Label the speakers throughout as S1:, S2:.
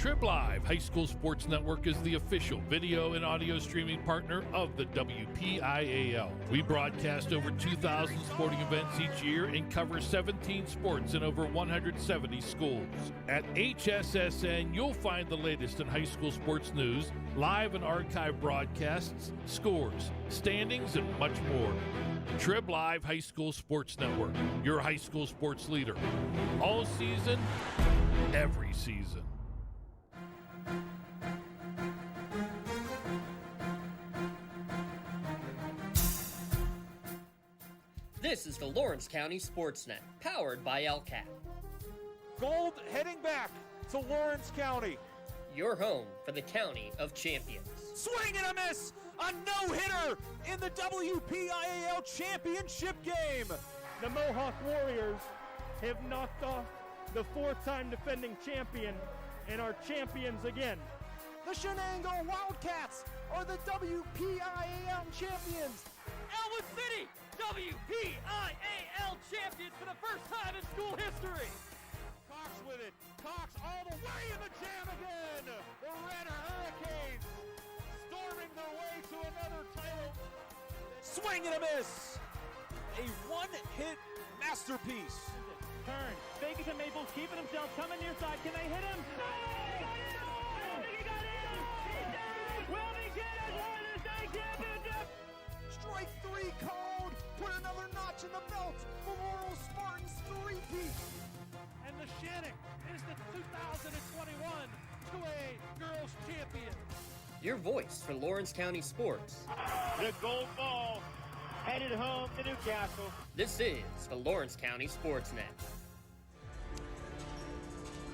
S1: Trib Live High School Sports Network is the official video and audio streaming partner of the WPIAL. We broadcast over 2,000 sporting events each year and cover 17 sports in over 170 schools. At HSSN, you'll find the latest in high school sports news, live and archive broadcasts, scores, standings, and much more. Trib Live High School Sports Network, your high school sports leader. All season, every season.
S2: This is the Lawrence County Sportsnet, powered by LCAP.
S3: Gold heading back to Lawrence County.
S2: Your home for the County of Champions.
S3: Swing and a miss! A no-hitter in the WPIAL championship game.
S4: The Mohawk Warriors have knocked off the four-time defending champion and are champions again.
S3: The Shenango Wildcats are the WPIAL champions.
S5: Elwood City, WPIAL champions for the first time in school history.
S3: Cox with it. Cox all the way in the jam again. The Red Hurricanes storming their way to another title. Swing and a miss. A one-hit masterpiece.
S4: Turn. Vegas and Maples keeping themselves coming near side. Can they hit him? No! He got in! Will he get it? Won the state championship!
S3: Strike three called. Put another notch in the belt for Laurel Spartans three-peat.
S5: And the Shannock is the 2021 2A Girls Champion.
S2: Your voice for Lawrence County sports.
S4: The gold ball headed home to Newcastle.
S2: This is the Lawrence County Sportsnet.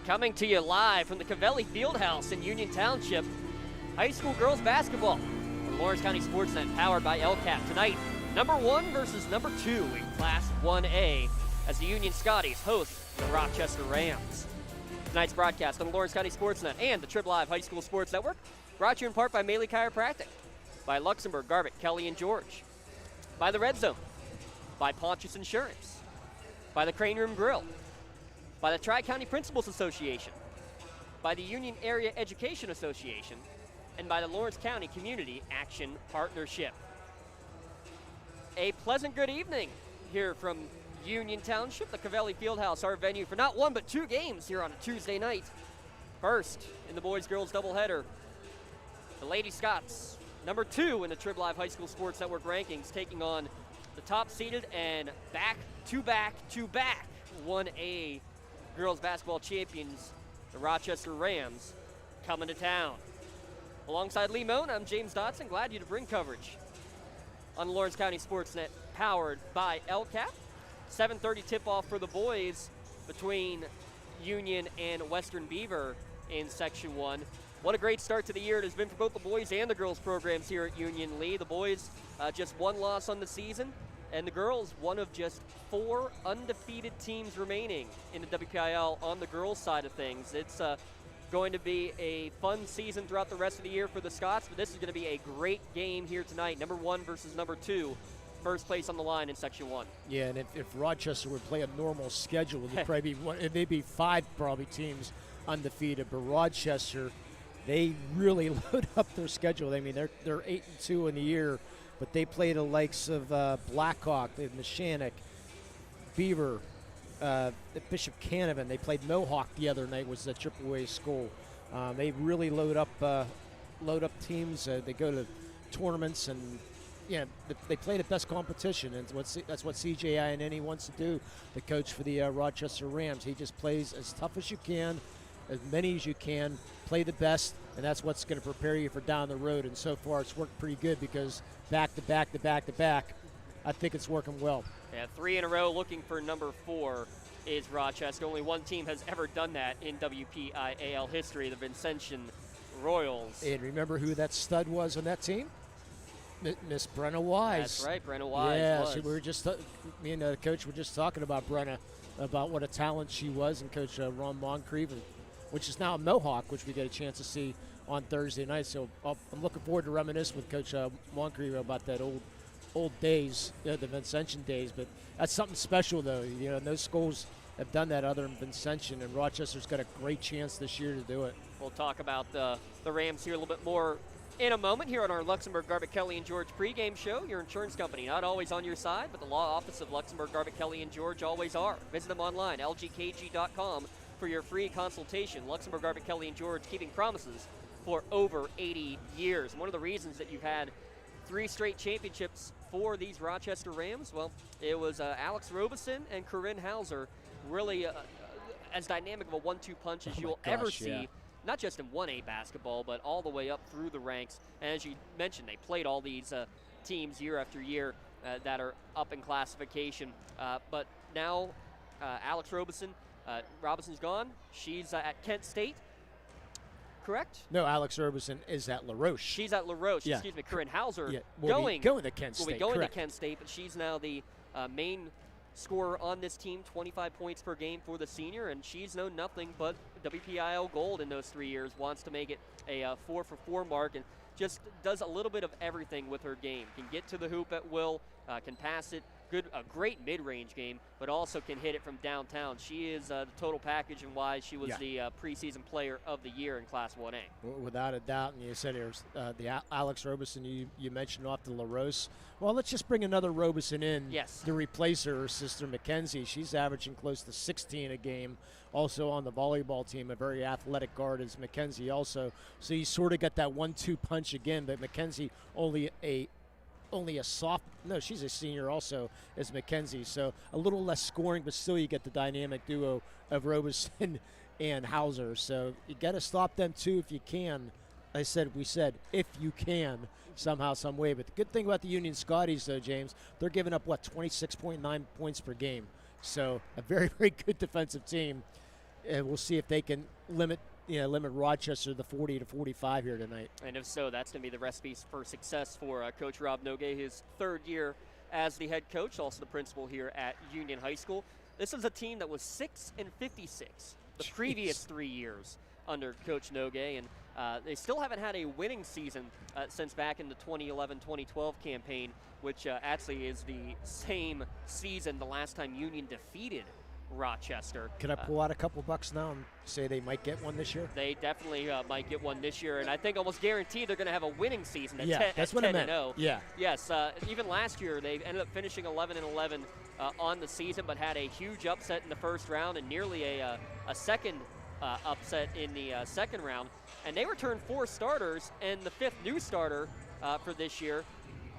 S2: Coming to you live from the Cavelli Fieldhouse in Union Township, high school girls basketball. The Lawrence County Sportsnet, powered by LCAP. Tonight, number 1 versus number 2 in Class 1A as the Union Scotties host the Rochester Rams. Tonight's broadcast on the Lawrence County Sportsnet and the Trib Live High School Sports Network, brought to you in part by Maley Chiropractic, by Luxembourg, Garbutt, Kelly, and George, by the Red Zone, by Pontius Insurance, by the Crane Room Grill, by the Tri-County Principals Association, by the Union Area Education Association, and by the Lawrence County Community Action Partnership. A pleasant good evening here from Union Township, the Cavelli Fieldhouse, our venue for not one but 2 games here on a Tuesday night. First, in the boys-girls doubleheader, the Lady Scots, number 2 in the Trib Live High School Sports Network rankings, taking on the top-seeded and back-to-back 1A girls basketball champions, the Rochester Rams, coming to town. Alongside Lee Moan, I'm James Dotson. Glad you to bring coverage on the Lawrence County Sportsnet, powered by LCAP. 7:30 tip-off for the boys between Union and Western Beaver in Section 1. What a great start to the year it has been for both the boys and the girls programs here at Union Lee. The boys just 1 loss on the season, and the girls one of just 4 undefeated teams remaining in the WPIL on the girls side of things. It's going to be a fun season throughout the rest of the year for the Scots, but this is going to be a great game here tonight. Number 1 versus number 2. First place on the line in Section 1.
S6: Yeah, and if Rochester would play a normal schedule, it'd probably be it'd be 5 probably teams undefeated. But Rochester, they really load up their schedule. I mean, they're 8-2 in the year, but they play the likes of Blackhawk, the Shannock, Beaver, Bishop Canavan. They played Mohawk the other night, was the AAA school. They really load up teams. They go to tournaments and. Yeah, they play the best competition, and that's what CJ Ioneni wants to do, the coach for the Rochester Rams. He just plays as tough as you can, as many as you can, play the best, and that's what's going to prepare you for down the road. And so far, it's worked pretty good because back to back to back to back, I think it's working well.
S2: Yeah, 3 in a row looking for number 4 is Rochester. Only one team has ever done that in WPIAL history, the Vincentian Royals.
S6: And remember who that stud was on that team? Miss Brenna Wise.
S2: That's right, Brenna Wise.
S6: Yeah, so we were just me and the coach were just talking about Brenna, about what a talent she was, and Coach Ron Moncrief, which is now a Mohawk, which we get a chance to see on Thursday night. So I'm looking forward to reminisce with Coach Moncrief about that old days, the Vincentian days. But that's something special, though. You know, in those schools, have done that other than Vincentian, and Rochester's got a great chance this year to do it.
S2: We'll talk about the Rams here a little bit more in a moment here on our Luxembourg, Garbutt, Kelly, and George pregame show. Your insurance company, not always on your side, but the law office of Luxembourg, Garbutt, Kelly, and George always are. Visit them online, lgkg.com, for your free consultation. Luxembourg, Garbutt, Kelly, and George, keeping promises for over 80 years. And one of the reasons that you've had 3 straight championships for these Rochester Rams, well, it was Alex Robeson and Corinne Hauser, really as dynamic of a 1-2 punch as you'll ever see. Not just in 1A basketball, but all the way up through the ranks. And as you mentioned, they played all these teams year after year that are up in classification. But now Alex Robison's gone. She's at Kent State, correct?
S6: No, Alex Robeson is at La Roche.
S2: She's at La Roche.
S6: Yeah.
S2: Excuse me, Corinne Hauser
S6: going to Kent State.
S2: Will be going
S6: correct.
S2: to Kent State, but she's now the main scorer on this team, 25 points per game for the senior, and she's known nothing but WPIL gold in those 3 years. Wants to make it a 4-for-4 mark, and just does a little bit of everything with her game. Can get to the hoop at will, can pass it, a great mid-range game, but also can hit it from downtown. She is the total package, and why she was the preseason player of the year in Class 1A.
S6: Without a doubt, and you said there's the Alex Robeson you mentioned off the La Roche. Well, let's just bring another Robeson in to replace her sister Mackenzie. She's averaging close to 16 a game. Also on the volleyball team, a very athletic guard is Mackenzie also. So you sort of got that 1-2 punch again, but Mackenzie only a she's a senior also as Mackenzie, so a little less scoring, but still you get the dynamic duo of Robeson and Hauser. So you got to stop them too if you can. We said if you can somehow, some way. But the good thing about the Union Scotties, though, James, they're giving up 26.9 points per game. So a very, very good defensive team, and we'll see if they can limit Rochester to 40 to 45 here tonight.
S2: And if so, that's going to be the recipe for success for Coach Rob Nogue, his 3rd year as the head coach, also the principal here at Union High School. This is a team that was 6-56 the previous 3 years under Coach Nogue, and they still haven't had a winning season since back in the 2011-2012 campaign, which actually is the same season the last time Union defeated Rochester.
S6: Can I pull out a couple bucks now and say they might get one this year?
S2: They definitely might get one this year, and I think almost guaranteed they're going to have a winning season.
S6: That's what I meant.
S2: 10-0.
S6: Yeah.
S2: Yes. Even last year they ended up finishing 11-11 on the season, but had a huge upset in the first round and nearly a second upset in the second round. And they returned 4 starters, and the 5th new starter for this year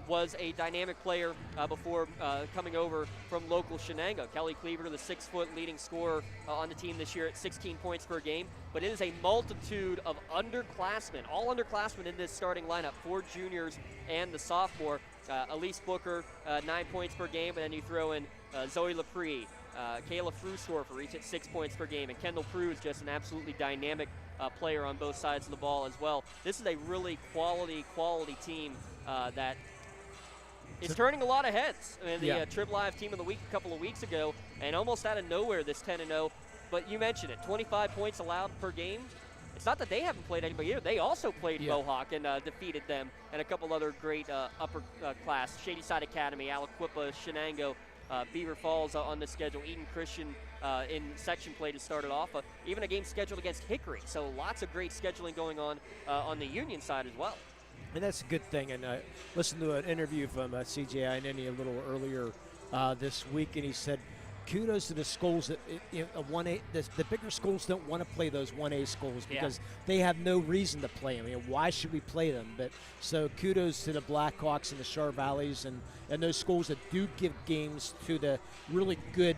S2: was a dynamic player before coming over from local Shenango. Kelly Cleaver, the 6-foot leading scorer on the team this year at 16 points per game. But it is a multitude of underclassmen, all underclassmen in this starting lineup, 4 juniors and the sophomore. Elise Booker, 9 points per game, and then you throw in Zoe Lepre, Kayla Frustorfer, each at 6 points per game, and Kendall Cruz, just an absolutely dynamic player on both sides of the ball as well. This is a really quality team that is turning a lot of heads. I mean, the Trib Live Team of the Week a couple of weeks ago, and almost out of nowhere, this 10-0. But you mentioned it, 25 points allowed per game. It's not that they haven't played anybody either. They also played Mohawk and defeated them, and a couple other great upper class, Shadyside Academy, Aliquippa, Shenango, Beaver Falls on the schedule, Eden Christian in section play to start it off. Even a game scheduled against Hickory. So lots of great scheduling going on the Union side as well.
S6: And that's a good thing. And I listened to an interview from CJ Ineni a little earlier this week, and he said, kudos to the schools that the bigger schools don't want to play those 1A schools because they have no reason to play them. I mean, why should we play them? But so kudos to the Blackhawks and the Char Valleys and those schools that do give games to the really good,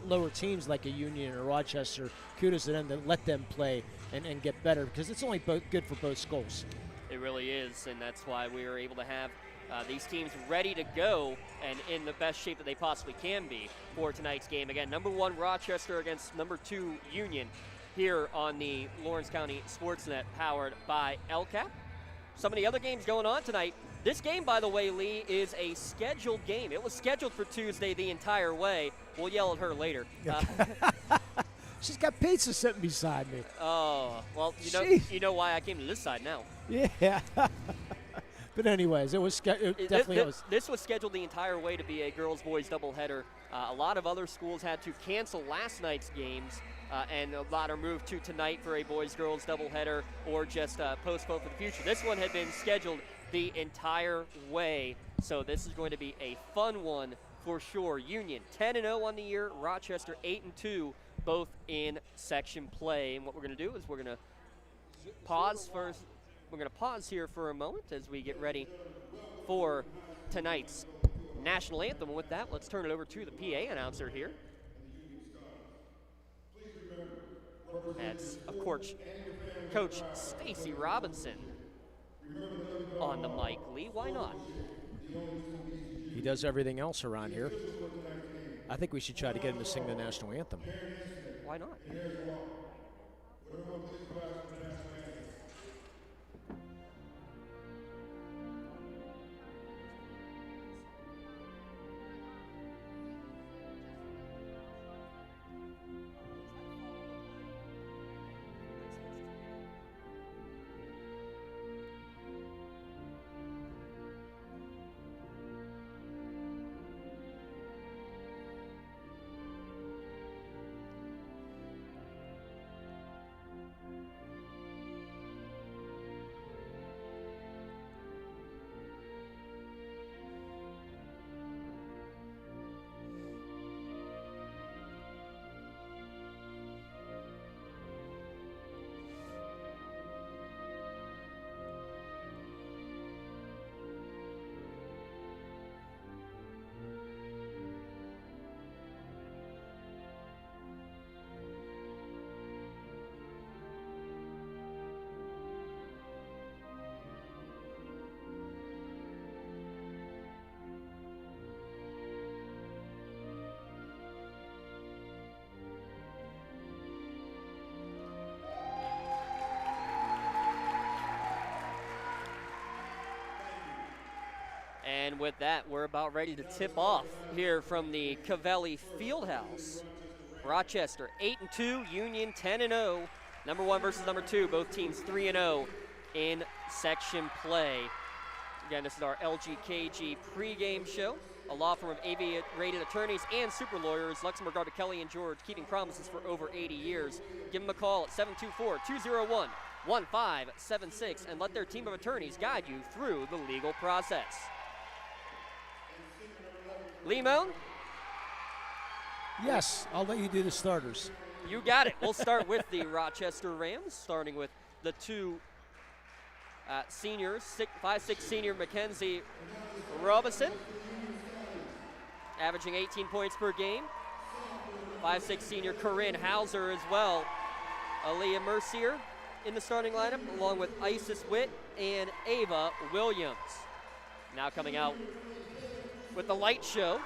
S6: lower teams like a Union or Rochester. Kudos to them to let them play and get better, because it's only good for both schools.
S2: It really is, and that's why we are able to have these teams ready to go and in the best shape that they possibly can be for tonight's game. Again, number 1 Rochester against number 2 Union here on the Lawrence County Sportsnet, powered by LCAP. Some of the other games going on tonight. This game, by the way, Lee, is a scheduled game. It was scheduled for Tuesday the entire way. We'll yell at her later.
S6: She's got pizza sitting beside me.
S2: Oh, well, you know why I came to this side now.
S6: Yeah. But anyways, it was definitely.
S2: This was scheduled the entire way to be a girls-boys doubleheader A lot of other schools had to cancel last night's games, and a lot are moved to tonight for a boys-girls doubleheader or just postponed for the future. This one had been scheduled the entire way, so this is going to be a fun one for sure. Union 10-0 on the year, Rochester 8-2, both in section play. And what we're going to do is we're going to pause first. We're going to pause here for a moment as we get ready for tonight's national anthem. And with that, let's turn it over to the PA announcer here. That's, of course, Coach Stacy Robinson on the mic. Lee, why not?
S6: He does everything else around here. I think we should try to get him to sing the national anthem.
S2: Why not? And with that, we're about ready to tip off here from the Cavelli Fieldhouse. Rochester 8-2, Union 10-0. Number 1 versus number 2, both teams 3-0 in section play. Again, this is our LGKG pregame show. A law firm of AV-rated attorneys and super lawyers, Luxembourg, Garber, Kelly, and George, keeping promises for over 80 years. Give them a call at 724-201-1576 and let their team of attorneys guide you through the legal process. Limon?
S6: Yes, I'll let you do the starters.
S2: You got it. We'll start with the Rochester Rams, starting with the two seniors, 5'6" senior Mackenzie Robinson, averaging 18 points per game. 5'6" senior Corinne Hauser as well. Aaliyah Mercier in the starting lineup, along with Isis Witt and Ava Williams. Now coming out with the light show,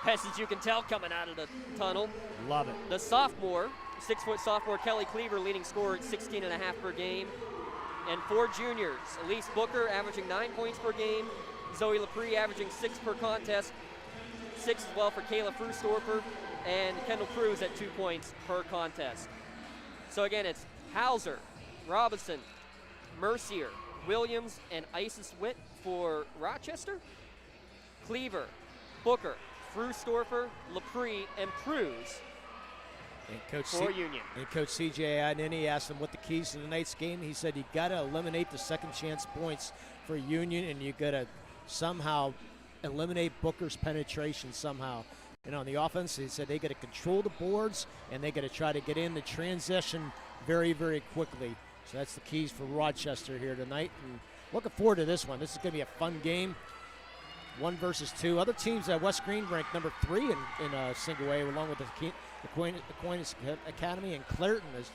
S2: as you can tell coming out of the tunnel.
S6: Love it.
S2: The sophomore, 6-foot sophomore Kelly Cleaver, leading scorer at 16.5 per game. And 4 juniors, Elise Booker averaging 9 points per game, Zoe Lepre averaging 6 per contest, 6 as well for Kayla Frustorfer, and Kendall Cruz at 2 points per contest. So again, it's Hauser, Robinson, Mercier, Williams, and Isis Witt for Rochester. Cleaver, Booker, Frustorfer, Lepre, and Cruz for Union.
S6: And Coach C.J. Adnini asked him what the keys to tonight's game. He said you got to eliminate the second chance points for Union, and you got to somehow eliminate Booker's penetration somehow. And on the offense, he said they got to control the boards, and they got to try to get in the transition very, very quickly. So that's the keys for Rochester here tonight. And looking forward to this one. This is going to be a fun game. 1 versus 2. Other teams, West Green ranked number 3 in single A, along with the Aquinas Academy and Clairton, as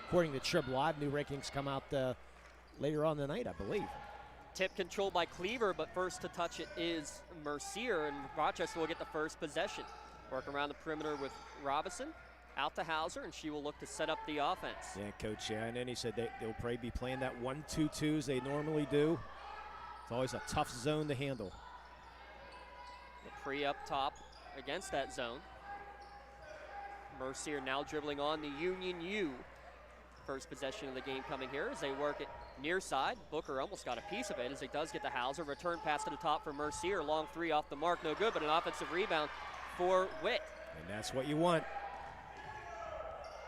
S6: according to Trib Live. New rankings come out later on tonight, I believe.
S2: Tip controlled by Cleaver, but first to touch it is Mercier, and Rochester will get the first possession. Work around the perimeter with Robinson, out to Hauser, and she will look to set up the offense.
S6: Yeah, Coach, and then he said they'll probably be playing that 1-2-2 as they normally do. It's always a tough zone to handle.
S2: Lepre up top against that zone. Mercier now dribbling on the Union U. First possession of the game coming here as they work it near side. Booker almost got a piece of it as he does get the Hauser. Return pass to the top for Mercier. Long 3 off the mark, no good, but an offensive rebound for Witt.
S6: And that's what you want.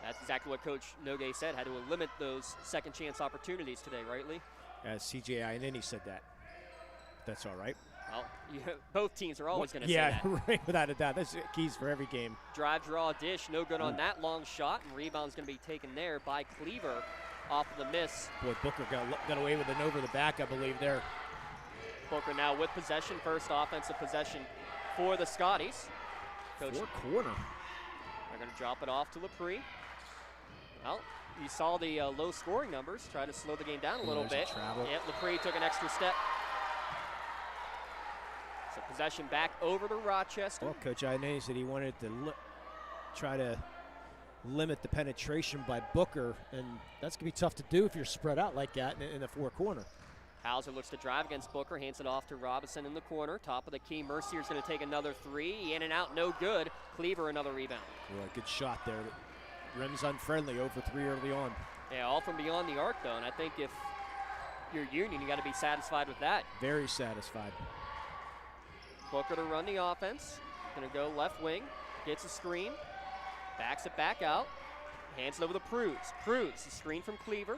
S2: That's exactly what Coach Nogue said, had to limit those second chance opportunities today, right, Lee?
S6: CJ Ionini said that. That's all right.
S2: Well, both teams are always going to say that.
S6: Yeah, right, without a doubt. That's keys for every game.
S2: Drive, draw, dish, no good on that long shot, and rebound's going to be taken there by Cleaver off of the miss.
S6: Boy, Booker got away with an over the back, I believe, there.
S2: Booker now with possession, first offensive possession for the Scotties. Coach,
S6: Four corner.
S2: they're going to drop it off to Lepre. Well, you saw the low scoring numbers. Try to slow the game down a little bit. Yep, Lepre took an extra step. So possession back over to Rochester.
S6: Well, Coach Ionini said he wanted to try to limit the penetration by Booker, and that's going to be tough to do if you're spread out like that in the four corner.
S2: Hauser looks to drive against Booker, hands it off to Robinson in the corner. Top of the key, Mercier's going to take another three. In and out, no good. Cleaver, another rebound.
S6: Well, good shot there. Rim's unfriendly, over 3 early on.
S2: Yeah, all from beyond the arc, though, and I think if you're Union, you got to be satisfied with that.
S6: Very satisfied.
S2: Booker to run the offense. Going to go left wing, gets a screen, backs it back out, hands it over to Pruz. Pruz, the screen from Cleaver.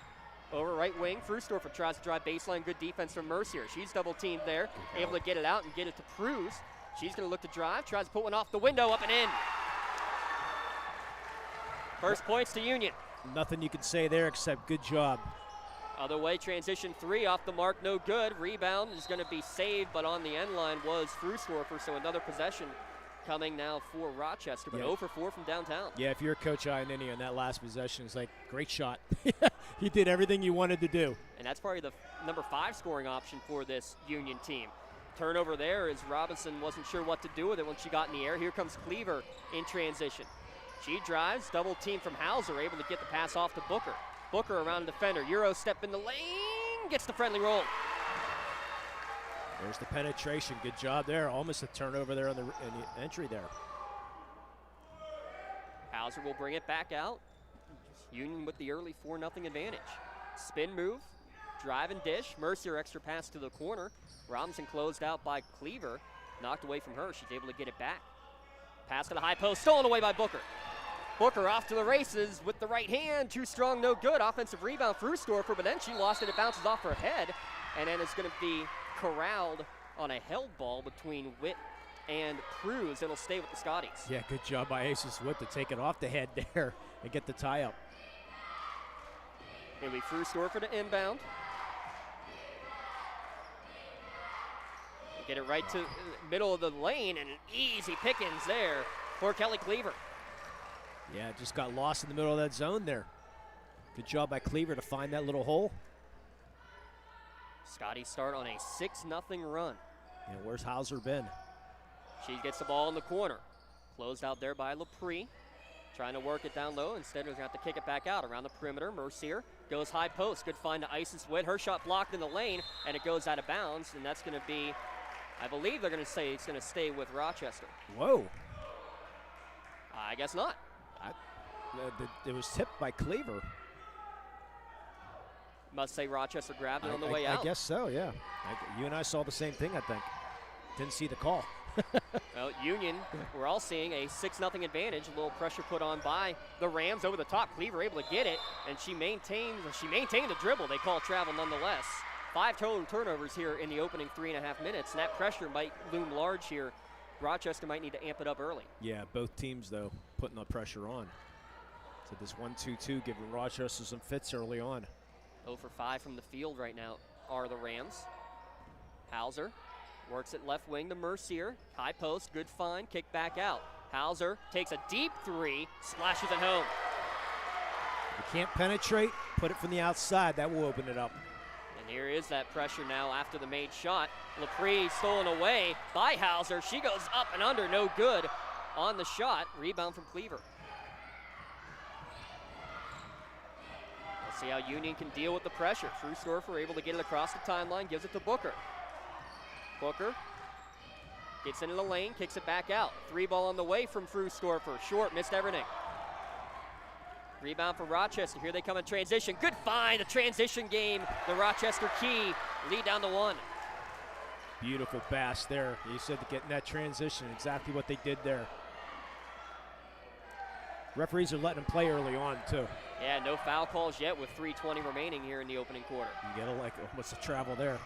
S2: Over right wing, Frustorfer tries to drive baseline. Good defense from Mercier. She's double teamed there, able to get it out and get it to Pruz. She's going to look to drive, tries to put one off the window, up and in. First points to Union.
S6: Nothing you can say there except good job.
S2: Other way, transition three off the mark, no good. Rebound is going to be saved, but on the end line was Frustorfer, so another possession coming now for Rochester, but 0 for 4 from downtown.
S6: Yeah, if you're Coach Ionini on that last possession, it's like, great shot. He did everything you wanted to do.
S2: And that's probably the number 5 scoring option for this Union team. Turnover there as Robinson wasn't sure what to do with it when she got in the air. Here comes Cleaver in transition. She drives, double team from Hauser, able to get the pass off to Booker. Booker around the defender, Euro step in the lane, gets the friendly roll.
S6: There's the penetration, good job there. Almost a turnover there in the entry there.
S2: Hauser will bring it back out. Union with the early 4-0 advantage. Spin move, drive and dish. Mercier extra pass to the corner. Robinson closed out by Cleaver. Knocked away from her, she's able to get it back. Pass to the high post, stolen away by Booker. Booker off to the races with the right hand. Too strong, no good. Offensive rebound, Frustorfer, but then she lost it. It bounces off her head, and then it's going to be corralled on a held ball between Witt and Pruz. It'll stay with the Scotties.
S6: Yeah, good job by Aces Witt to take it off the head there and get the tie up.
S2: It'll be Frustorfer to inbound. Get it right to the middle of the lane, and an easy pickings there for Kelly Cleaver.
S6: Yeah, just got lost in the middle of that zone there. Good job by Cleaver to find that little hole.
S2: Scotties start on a 6-0 run.
S6: Yeah, where's Hauser been?
S2: She gets the ball in the corner. Closed out there by Lepre. Trying to work it down low. Instead, we're going to have to kick it back out around the perimeter. Mercier goes high post. Good find to Isis Witt. Her shot blocked in the lane, and it goes out of bounds, and that's going to be, I believe they're going to say it's going to stay with Rochester.
S6: Whoa.
S2: I guess not.
S6: It was tipped by Cleaver.
S2: Must say Rochester grabbed it on the way out.
S6: I guess so, yeah. You and I saw the same thing, I think. Didn't see the call.
S2: Well, Union, we're all seeing a 6-0 advantage. A little pressure put on by the Rams over the top. Cleaver able to get it, and she maintained the dribble. They call travel nonetheless. 5 total turnovers here in the opening 3.5 minutes, and that pressure might loom large here. Rochester might need to amp it up early.
S6: Yeah, both teams, though, putting the pressure on. So this 1-2-2 giving Rochester some fits early on.
S2: 0 for 5 from the field right now are the Rams. Hauser works it left wing to Mercier. High post, good find, kick back out. Hauser takes a deep 3, splashes it home.
S6: You can't penetrate, put it from the outside. That will open it up.
S2: And here is that pressure now after the made shot. Lepre stolen away by Hauser. She goes up and under, no good on the shot. Rebound from Cleaver. Let's see how Union can deal with the pressure. Frustorfer able to get it across the timeline, gives it to Booker. Booker gets into the lane, kicks it back out. 3 ball on the way from Frustorfer. Short, missed everything. Rebound for Rochester. Here they come in transition. Good find, a transition game. The Rochester key lead down to 1.
S6: Beautiful pass there. You said to get in that transition, exactly what they did there. Referees are letting them play early on, too.
S2: Yeah, no foul calls yet with 3:20 remaining here in the opening quarter.
S6: You gotta like, what's the travel there?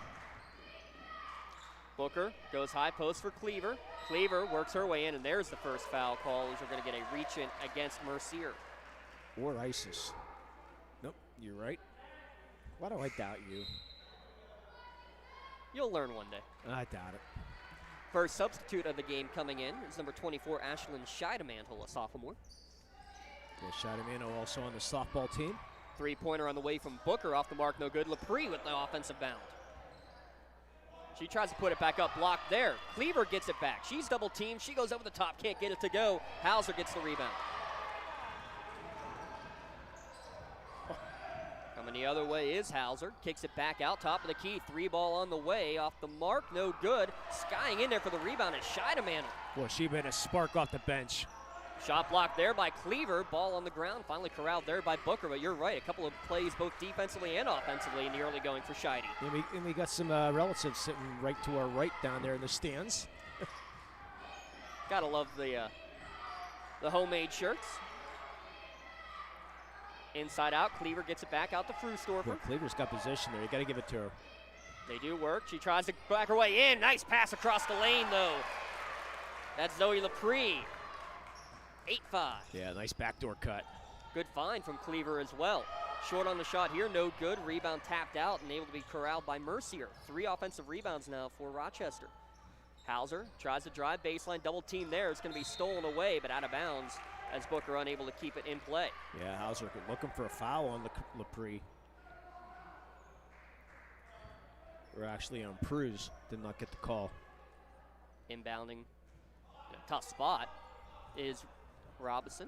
S2: Booker goes high post for Cleaver. Cleaver works her way in, and there's the first foul call as we're going to get a reach-in against Mercier.
S6: Or ISIS. Nope, you're right. Why do I doubt you?
S2: You'll learn one day.
S6: I doubt it.
S2: First substitute of the game coming in is number 24, Ashlyn Scheidemantel, a sophomore.
S6: Yeah, Scheidemantel also on the softball team.
S2: Three-pointer on the way from Booker, off the mark, no good. Lepre with the offensive bound. She tries to put it back up, blocked there. Cleaver gets it back. She's double-teamed. She goes over the top, can't get it to go. Hauser gets the rebound. Coming the other way is Hauser. Kicks it back out, top of the key. 3-ball on the way, off the mark, no good. Skying in there for the rebound is Scheidemantel.
S6: Boy, she made a spark off the bench.
S2: Shot blocked there by Cleaver. Ball on the ground, finally corralled there by Booker. But you're right, a couple of plays both defensively and offensively in the early going for Scheide.
S6: And we got some relatives sitting right to our right down there in the stands.
S2: Gotta love the homemade shirts. Inside out, Cleaver gets it back out to Frustorfer.
S6: Boy, Cleaver's got position there. You got to give it to her.
S2: They do work. She tries to back her way in. Nice pass across the lane, though. That's Zoe Lepre. 8-5.
S6: Yeah, nice backdoor cut.
S2: Good find from Cleaver as well. Short on the shot here, no good. Rebound tapped out and able to be corralled by Mercier. 3 offensive rebounds now for Rochester. Hauser tries to drive baseline, double team there. It's going to be stolen away, but out of bounds as Booker unable to keep it in play.
S6: Yeah, Hauser looking for a foul on Lepre. Or actually on Pruz, did not get the call.
S2: Inbounding in a tough spot is Robinson.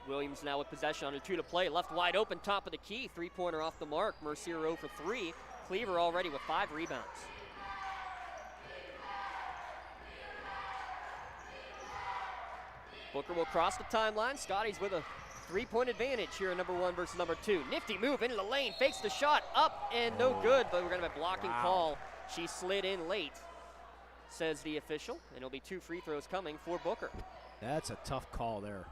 S2: Williams now with possession on a 2 to play. Left wide open, top of the key. 3-pointer off the mark. Mercier 0 for 3. Cleaver already with 5 rebounds. Booker will cross the timeline. Scotty's with a 3-point advantage here in number 1 versus number 2. Nifty move into the lane, fakes the shot, up and no good, but we're going to have a blocking call. She slid in late, says the official, and it'll be 2 free throws coming for Booker.
S6: That's a tough call there.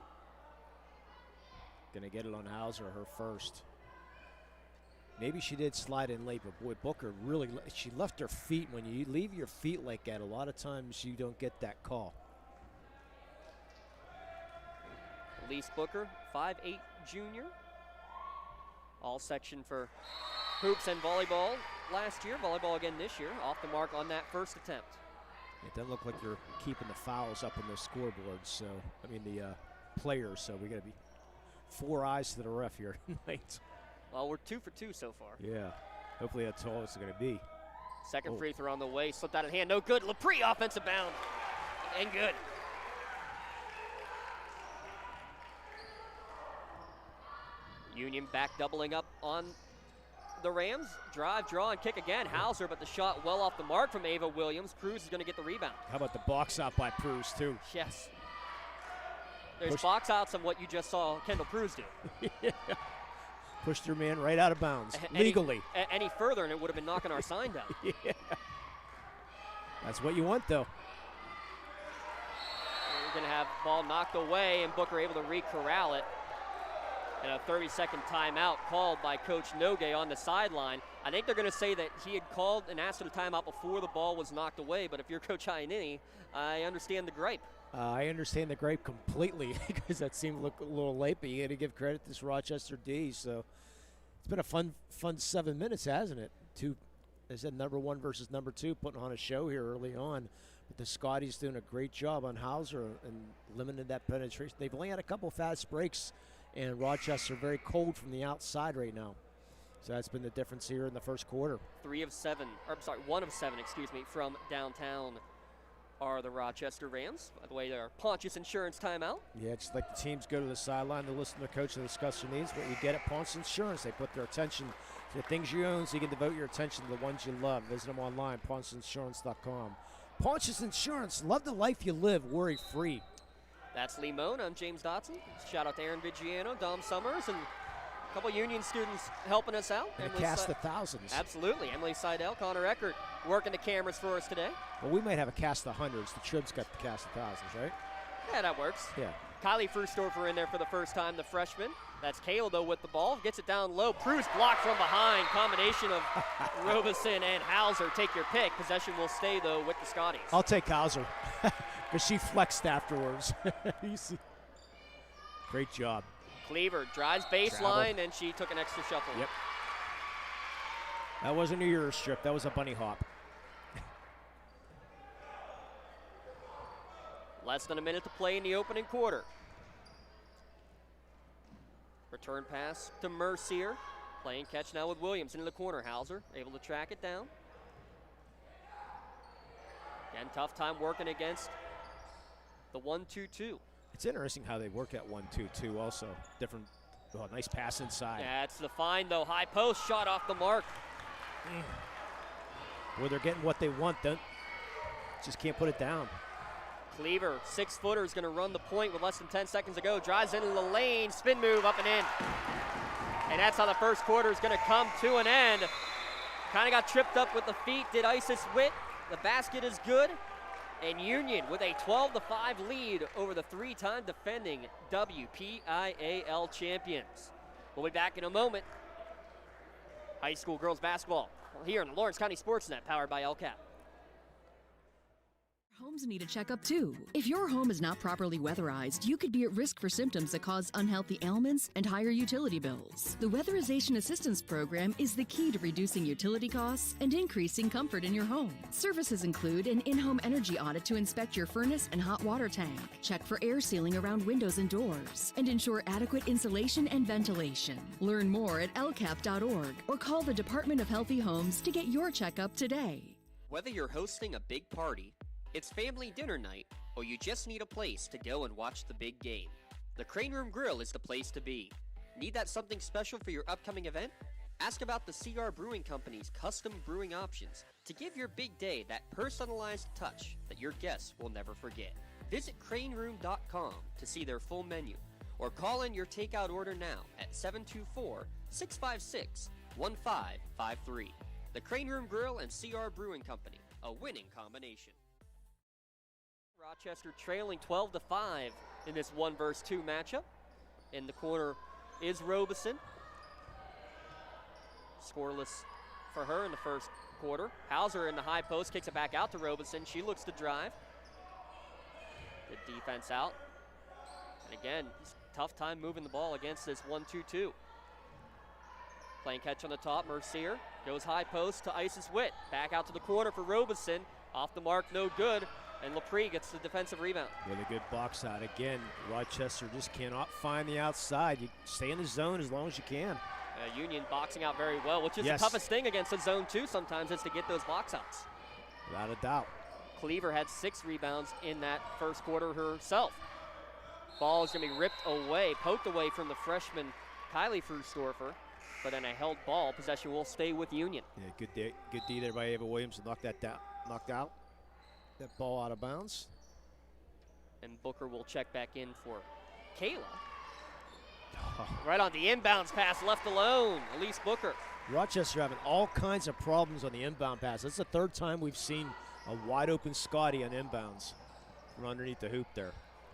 S6: Gonna get it on Hauser, her first. Maybe she did slide in late, but boy, Booker really, she left her feet. When you leave your feet like that, a lot of times you don't get that call.
S2: Elise Booker, 5'8" junior. All section for hoops and volleyball last year. Volleyball again this year. Off the mark on that first attempt.
S6: It doesn't look like you're keeping the fouls up on the scoreboard, so, I mean the players, so we got to be 4 eyes to the ref here tonight.
S2: Well, we're 2 for 2 so far.
S6: Yeah, hopefully that's all it's going to be.
S2: Second free throw on the way, slipped out of hand, no good. Lepre offensive bound, and good. Union back doubling up on the Rams. Drive, draw, and kick again. Hauser, but the shot well off the mark from Ava Williams. Pruz is going to get the rebound.
S6: How about the box out by Pruz, too?
S2: Yes. There's box outs of what you just saw Kendall Pruz do.
S6: Yeah. Pushed her man right out of bounds, legally.
S2: Any further, and it would have been knocking our sign down.
S6: Yeah. That's what you want, though.
S2: We're going to have ball knocked away, and Booker able to re-corral it. And a 30-second timeout called by Coach Nogue on the sideline. I think they're going to say that he had called and asked for the timeout before the ball was knocked away, but if you're Coach Iannini, I understand the gripe.
S6: I understand the gripe completely because that seemed a little late, but you got to give credit to this Rochester D. So it's been a fun 7 minutes, hasn't it? They said number 1 versus number 2, putting on a show here early on. But the Scotties doing a great job on Hauser and limiting that penetration. They've only had a couple fast breaks, and Rochester very cold from the outside right now. So that's been the difference here in the first quarter. 1 of 7, from downtown are the Rochester Rams. By the way, they're Pontius Insurance timeout. Yeah, just like the teams go to the sideline to listen to their coach and discuss their needs, but you get at Pontius Insurance. They put their attention to the things you own so you can devote your attention to the ones you love. Visit them online, pontiusinsurance.com. Pontius Insurance, love the life you live, worry-free. That's Lee Moan. I'm James Dotson. Shout out to Aaron Vigiano, Dom Summers, and a couple Union students helping us out. And a cast of thousands.
S2: Absolutely. Emily Seidel, Connor Eckert. working the cameras for us today.
S6: Well, we might have a cast of hundreds. The Trib's got the cast of thousands, right?
S2: Yeah, that works.
S6: Yeah.
S2: Kylie Frustorfer in there for the first time, the freshman. That's Kayla, though, with the ball. Gets it down low. Proust blocked from behind. Combination of Robeson and Hauser. Take your pick. Possession will stay, though, with the Scotties.
S6: I'll take Hauser because she flexed afterwards. You see. Great job.
S2: Cleaver drives baseline, and she took an extra shuffle.
S6: Yep. That wasn't a Euro strip. That was a bunny hop.
S2: Less than a minute to play in the opening quarter. Return pass to Mercier. Playing catch now with Williams into the corner. Hauser able to track it down. Again, tough time working against the 1-2-2.
S6: It's interesting how they work at 1-2-2 also. Different, nice pass inside.
S2: Yeah, it's the find, though. High post, shot off the mark.
S6: Well, they're getting what they want, just can't put it down.
S2: Cleaver, 6-footer, is going to run the point with less than 10 seconds to go. Drives into the lane, spin move up and in. And that's how the first quarter is going to come to an end. Kind of got tripped up with the feet, did Isis Witt. The basket is good. And Union with a 12-5 lead over the 3-time defending WPIAL champions. We'll be back in a moment. High school girls basketball here in the Lawrence County Sportsnet, powered by LCAP.
S7: Homes need a checkup too. If your home is not properly weatherized, you could be at risk for symptoms that cause unhealthy ailments and higher utility bills. The Weatherization Assistance Program is the key to reducing utility costs and increasing comfort in your home. Services include an in-home energy audit to inspect your furnace and hot water tank, check for air sealing around windows and doors, and ensure adequate insulation and ventilation. Learn more at lcap.org or call the Department of Healthy Homes to get your checkup today.
S2: Whether you're hosting a big party, it's family dinner night, or you just need a place to go and watch the big game, the Crane Room Grill is the place to be. Need that something special for your upcoming event? Ask about the CR Brewing Company's custom brewing options to give your big day that personalized touch that your guests will never forget. Visit craneroom.com to see their full menu, or call in your takeout order now at 724-656-1553. The Crane Room Grill and CR Brewing Company, a winning combination. Rochester trailing 12-5 in this 1-versus-2 matchup. In the corner is Robeson. Scoreless for her in the first quarter. Hauser in the high post, kicks it back out to Robeson. She looks to drive. Good defense out. And again, tough time moving the ball against this 1-2-2. Playing catch on the top, Mercier goes high post to Isis Witt. Back out to the corner for Robeson. Off the mark, no good. And Lepre gets the defensive rebound.
S6: With a good box out. Again, Rochester just cannot find the outside. You stay in the zone as long as you can.
S2: Union boxing out very well, which is the toughest thing against the zone 2 sometimes, is to get those box outs.
S6: Without a doubt.
S2: Cleaver had 6 rebounds in that first quarter herself. Ball is going to be ripped away, poked away from the freshman Kylie Frustorfer, but then a held ball. Possession will stay with Union.
S6: Yeah, good D there by Ava Williams to knock that down, knocked out. That ball out of bounds.
S2: And Booker will check back in for Kayla. Right on the inbounds pass, left alone. Elise Booker.
S6: Rochester having all kinds of problems on the inbound pass. That's the 3rd time we've seen a wide open Scotty on inbounds from underneath the hoop there.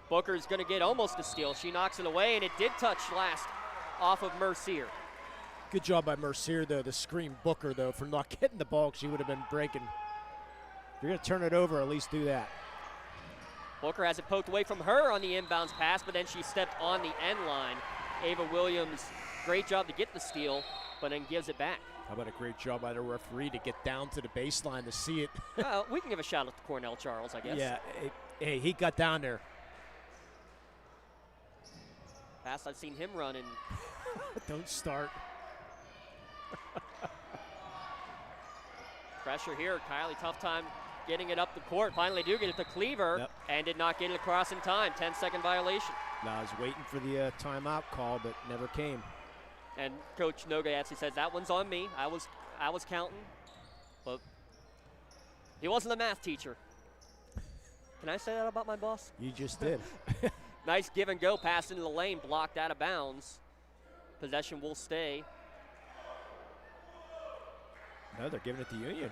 S2: Booker's going to get almost a steal. She knocks it away, and it did touch last off of Mercier.
S6: Good job by Mercier, though, to screen Booker, though, for not getting the ball. She would have been breaking. If you're going to turn it over, at least do that.
S2: Booker has it poked away from her on the inbounds pass, but then she stepped on the end line. Ava Williams, great job to get the steal, but then gives it back.
S6: How about a great job by the referee to get down to the baseline to see it?
S2: We can give a shout out to Cornell Charles, I guess.
S6: Yeah, hey, he got down there.
S2: Fast I've seen him run. And
S6: Don't start.
S2: Pressure here. Kylie, tough time getting it up the court. Finally do get it to Cleaver, and did not get it across in time. 10-second violation.
S6: I was waiting for the timeout call, but never came.
S2: And Coach Noga actually says, that one's on me. I was counting, but he wasn't a math teacher. Can I say that about my boss?
S6: You just did.
S2: Nice give and go pass into the lane, blocked out of bounds. Possession will stay.
S6: No, they're giving it to Union.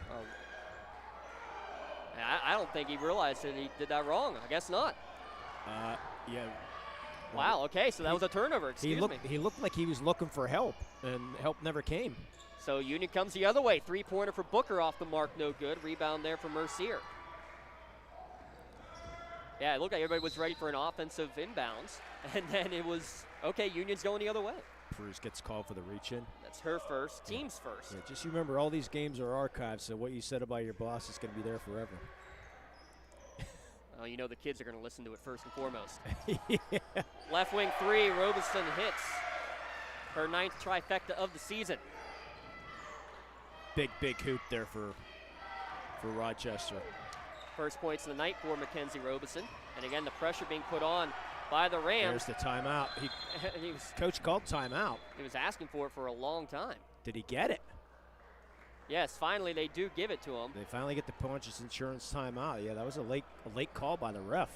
S2: I don't think he realized that he did that wrong. I guess not.
S6: Yeah.
S2: Wow, okay, so that was a turnover. Excuse me.
S6: He looked like he was looking for help, and help never came.
S2: So Union comes the other way. Three-pointer for Booker off the mark, no good. Rebound there for Mercier. Yeah, it looked like everybody was ready for an offensive inbounds, and then it was, okay, Union's going the other way.
S6: Cruz gets called for the reach-in.
S2: That's her first, team's first.
S6: Yeah, just remember, all these games are archived, so what you said about your boss is going to be there forever.
S2: Oh, you know the kids are going to listen to it first and foremost.
S6: Yeah.
S2: Left wing three, Robeson hits her 9th trifecta of the season.
S6: Big hoop there for Rochester.
S2: First points of the night for Mackenzie Robeson. And again, the pressure being put on by the Rams.
S6: There's the timeout. Coach called timeout.
S2: He was asking for it for a long time.
S6: Did he get it?
S2: Yes, finally they do give it to him.
S6: They finally get the Punches Insurance timeout. Yeah, that was a late call by the ref.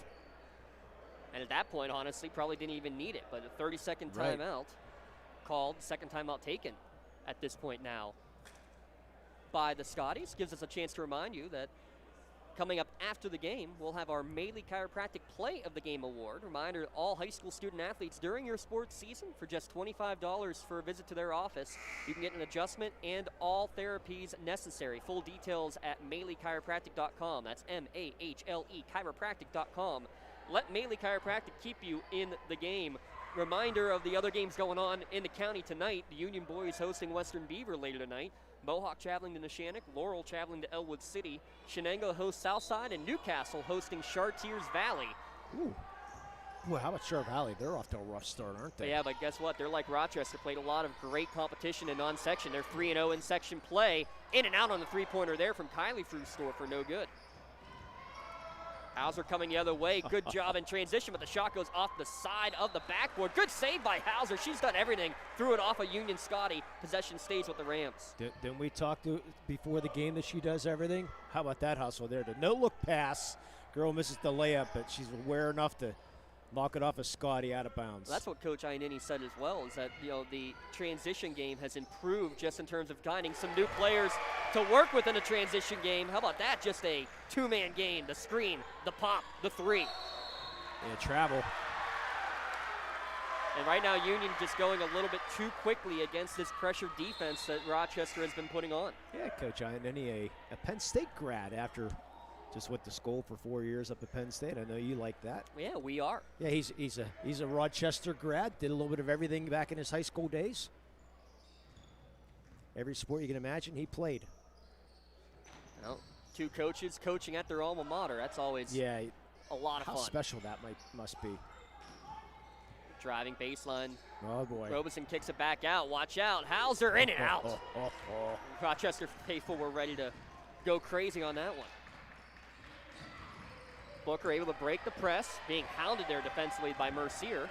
S2: And at that point, honestly, probably didn't even need it. But a 30-second timeout called, second timeout taken at this point now by the Scotties. Gives us a chance to remind you that coming up after the game, we'll have our Maley Chiropractic Play of the Game Award. Reminder to all high school student athletes during your sports season, for just $25 for a visit to their office, you can get an adjustment and all therapies necessary. Full details at MaleyChiropractic.com. That's M-A-H-L-E chiropractic.com. Let Maley Chiropractic keep you in the game. Reminder of the other games going on in the county tonight. The Union boys hosting Western Beaver later tonight. Mohawk traveling to Neshannock, Laurel traveling to Elwood City, Shenango hosts Southside, and Newcastle hosting Chartiers Valley.
S6: Ooh. Well, how about Char Valley? They're off to a rough start, aren't they?
S2: Yeah, but guess what? They're like Rochester, played a lot of great competition in non-section. They're 3-0 in section play. In and out on the three-pointer there from Kylie Frustorfer, no good. Hauser coming the other way. Good job in transition, but the shot goes off the side of the backboard. Good save by Hauser. She's done everything. Threw it off a Union Scotty. Possession stays with the Rams.
S6: Didn't we talk before the game that she does everything? How about that hustle there? The no-look pass. Girl misses the layup, but she's aware enough to knock it off a Scotty out of bounds.
S2: Well, that's what Coach Iannini said as well, is that the transition game has improved just in terms of finding some new players to work with in a transition game. How about that? Just a two-man game. The screen, the pop, the three.
S6: Yeah, travel.
S2: And right now, Union just going a little bit too quickly against this pressure defense that Rochester has been putting on.
S6: Yeah, Coach Iannini, a Penn State grad after just went to school for 4 years up at Penn State. I know you like that.
S2: Yeah, we are.
S6: Yeah, he's a Rochester grad. Did a little bit of everything back in his high school days. Every sport you can imagine, he played.
S2: Well, two coaches coaching at their alma mater. That's always a lot of fun.
S6: How special that must be.
S2: Driving baseline.
S6: Oh, boy.
S2: Robeson kicks it back out. Watch out. Hauser in and out. Rochester faithful were ready to go crazy on that one. Booker able to break the press, being hounded there defensively by Mercier.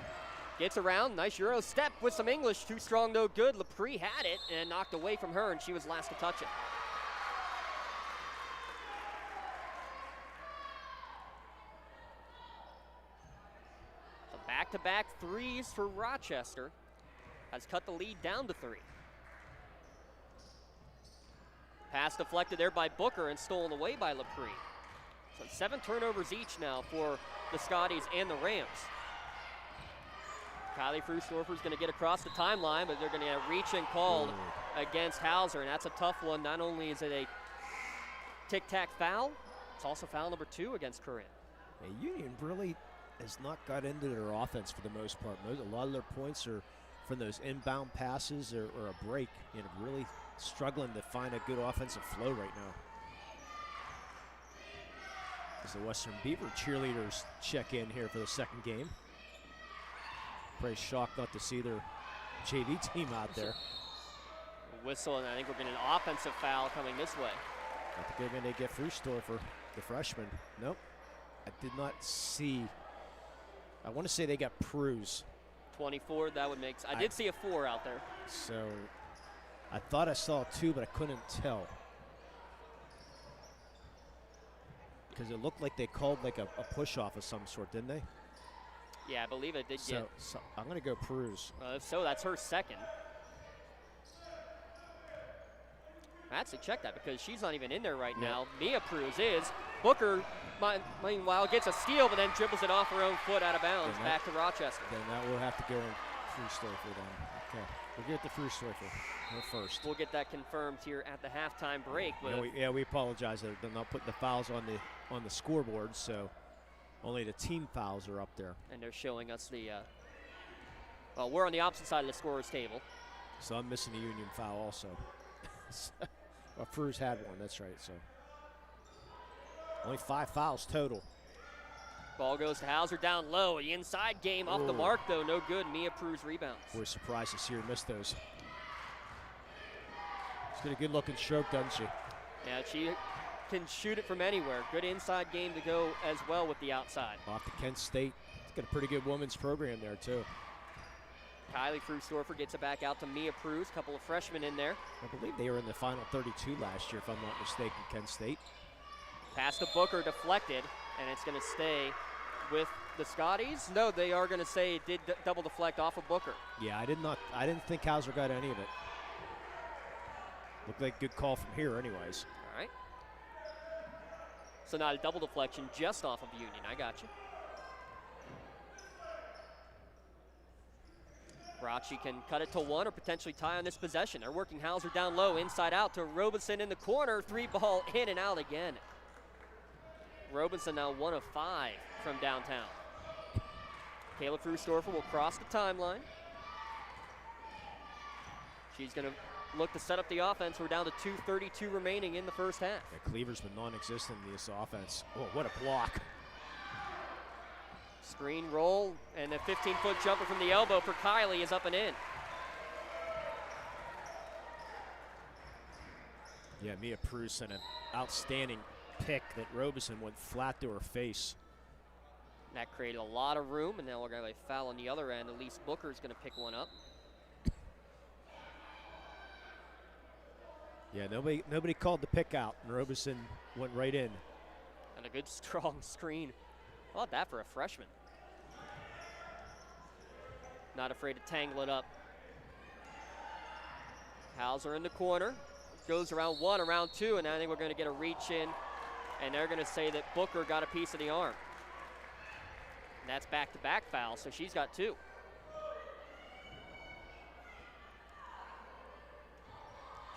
S2: Gets around, nice Euro step with some English. Too strong, no good. Lepre had it and knocked away from her, and she was last to touch it. So back-to-back threes for Rochester. Has cut the lead down to 3. Pass deflected there by Booker and stolen away by Lepre. So 7 turnovers each now for the Scotties and the Rams. Kylie Frustorfer's going to get across the timeline, but they're going to reach and called against Hauser, and that's a tough one. Not only is it a tic-tac foul, it's also foul number 2 against Corinne.
S6: Yeah, Union really has not got into their offense for the most part. A lot of their points are from those inbound passes or a break. You know, really struggling to find a good offensive flow right now. As the Western Beaver cheerleaders check in here for the second game. Pretty shocked not to see their JV team out there.
S2: Whistle, and I think we're getting an offensive foul coming this way.
S6: I think they're going to get Frustorfer, the freshman. Nope. I did not see. I want to say they got Pruz.
S2: 24, that would make. I did see a 4 out there.
S6: So I thought I saw 2, but I couldn't tell. Because it looked like they called like a push-off of some sort, didn't they?
S2: Yeah, I believe it did get.
S6: So I'm going to go Pruz.
S2: If so, that's her second. Actually, check that because she's not even in there right now. Mia Pruz is. Booker, meanwhile, gets a steal, but then dribbles it off her own foot out of bounds back to Rochester.
S6: Then that will have to go in Frustorfer then. Okay, we'll get the Frustorfer first.
S2: We'll get that confirmed here at the halftime break.
S6: But we apologize that they're not putting the fouls on the scoreboard, so only the team fouls are up there.
S2: And they're showing us the, well, we're on the opposite side of the scorer's table.
S6: So I'm missing the Union foul also. Well, Fruz had one, that's right. So only 5 fouls total.
S2: Ball goes to Hauser down low. The inside game off the mark, though. No good. Mia Pruz rebounds.
S6: We're surprised to see her miss those. She's got a good-looking stroke, doesn't she?
S2: Yeah, she can shoot it from anywhere. Good inside game to go as well with the outside.
S6: Off to Kent State. It's got a pretty good women's program there, too.
S2: Kylie Frustorfer gets it back out to Mia Pruz. Couple of freshmen in there.
S6: I believe they were in the final 32 last year, if I'm not mistaken, Kent State.
S2: Pass to Booker, deflected, and it's going to stay with the Scotties. No, they are going to say it did double deflect off of Booker.
S6: Yeah, I didn't think Hauser got any of it. Looked like a good call from here anyways.
S2: All right. So not a double deflection, just off of Union. I got you. Rachi can cut it to 1 or potentially tie on this possession. They're working Hauser down low, inside out to Robinson in the corner. 3-ball in and out again. Robinson now 1 of 5 from downtown. Kayla Frustorfer will cross the timeline. She's going to look to set up the offense. We're down to 2:32 remaining in the first half.
S6: Yeah, Cleaver's been non-existent in this offense. Oh, what a block.
S2: Screen roll, and a 15-foot jumper from the elbow for Kylie is up and in.
S6: Yeah, Mia Pruz sent an outstanding pick that Robinson went flat to her face.
S2: That created a lot of room, and now we're going to have a foul on the other end. Elise Booker is going to pick one up.
S6: Yeah, nobody called the pick out, and Robinson went right in.
S2: And a good, strong screen. How about that for a freshman? Not afraid to tangle it up. Hauser in the corner. Goes around 1, around 2, and I think we're going to get a reach in. And they're going to say that Booker got a piece of the arm. And that's back-to-back foul, so she's got 2.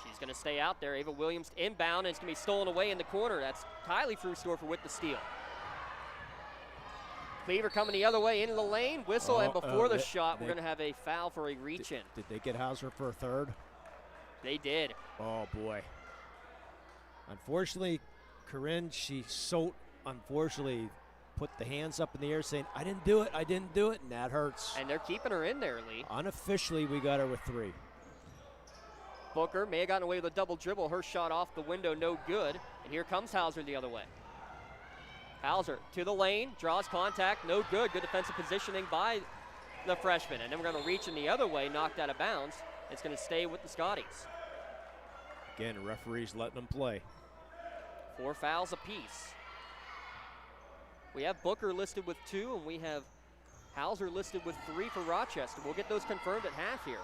S2: She's going to stay out there. Ava Williams inbound, and it's going to be stolen away in the corner. That's Kylie Frustorfer with the steal. Cleaver coming the other way into the lane. Whistle, and before the shot, we're going to have a foul for a reach-in.
S6: Did they get Hauser for a third?
S2: They did.
S6: Oh, boy. Unfortunately, Corinne, unfortunately put the hands up in the air saying, I didn't do it, and that hurts.
S2: And they're keeping her in there, Lee.
S6: Unofficially, we got her with 3.
S2: Booker may have gotten away with a double dribble. Her shot off the window, no good. And here comes Hauser the other way. Hauser to the lane, draws contact, no good. Good defensive positioning by the freshman. And then we're going to reach in the other way, knocked out of bounds. It's going to stay with the Scotties.
S6: Again, the referee's letting them play.
S2: 4 fouls apiece. We have Booker listed with 2, and we have Hauser listed with 3 for Rochester. We'll get those confirmed at half here.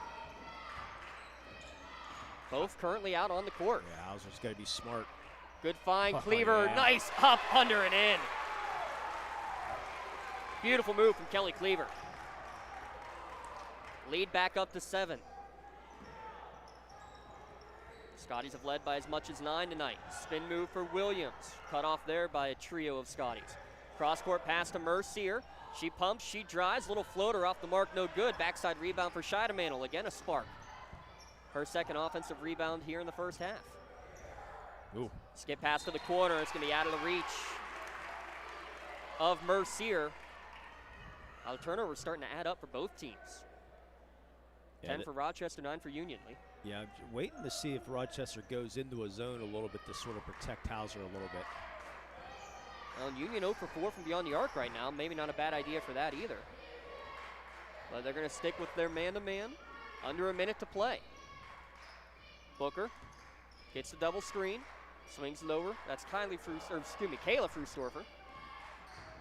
S2: Both currently out on the court.
S6: Yeah, Hauser's got to be smart.
S2: Good find, Cleaver, nice, up, under, and in. Beautiful move from Kelly Cleaver. Lead back up to 7. Scotties have led by as much as 9 tonight. Spin move for Williams. Cut off there by a trio of Scotties. Cross-court pass to Mercier. She pumps, she drives, little floater off the mark, no good. Backside rebound for Scheidemantel, again a spark. Her second offensive rebound here in the first half.
S6: Ooh.
S2: Skip pass to the corner, it's gonna be out of the reach of Mercier. Now the turnovers starting to add up for both teams. 10 for Rochester, 9 for Union, Lee.
S6: Yeah, I'm waiting to see if Rochester goes into a zone a little bit to sort of protect Hauser a little bit.
S2: Well, Union 0 for 4 from beyond the arc right now. Maybe not a bad idea for that either. But they're going to stick with their man-to-man. Under a minute to play. Booker hits the double screen, swings it over. That's Kayla Frustorfer.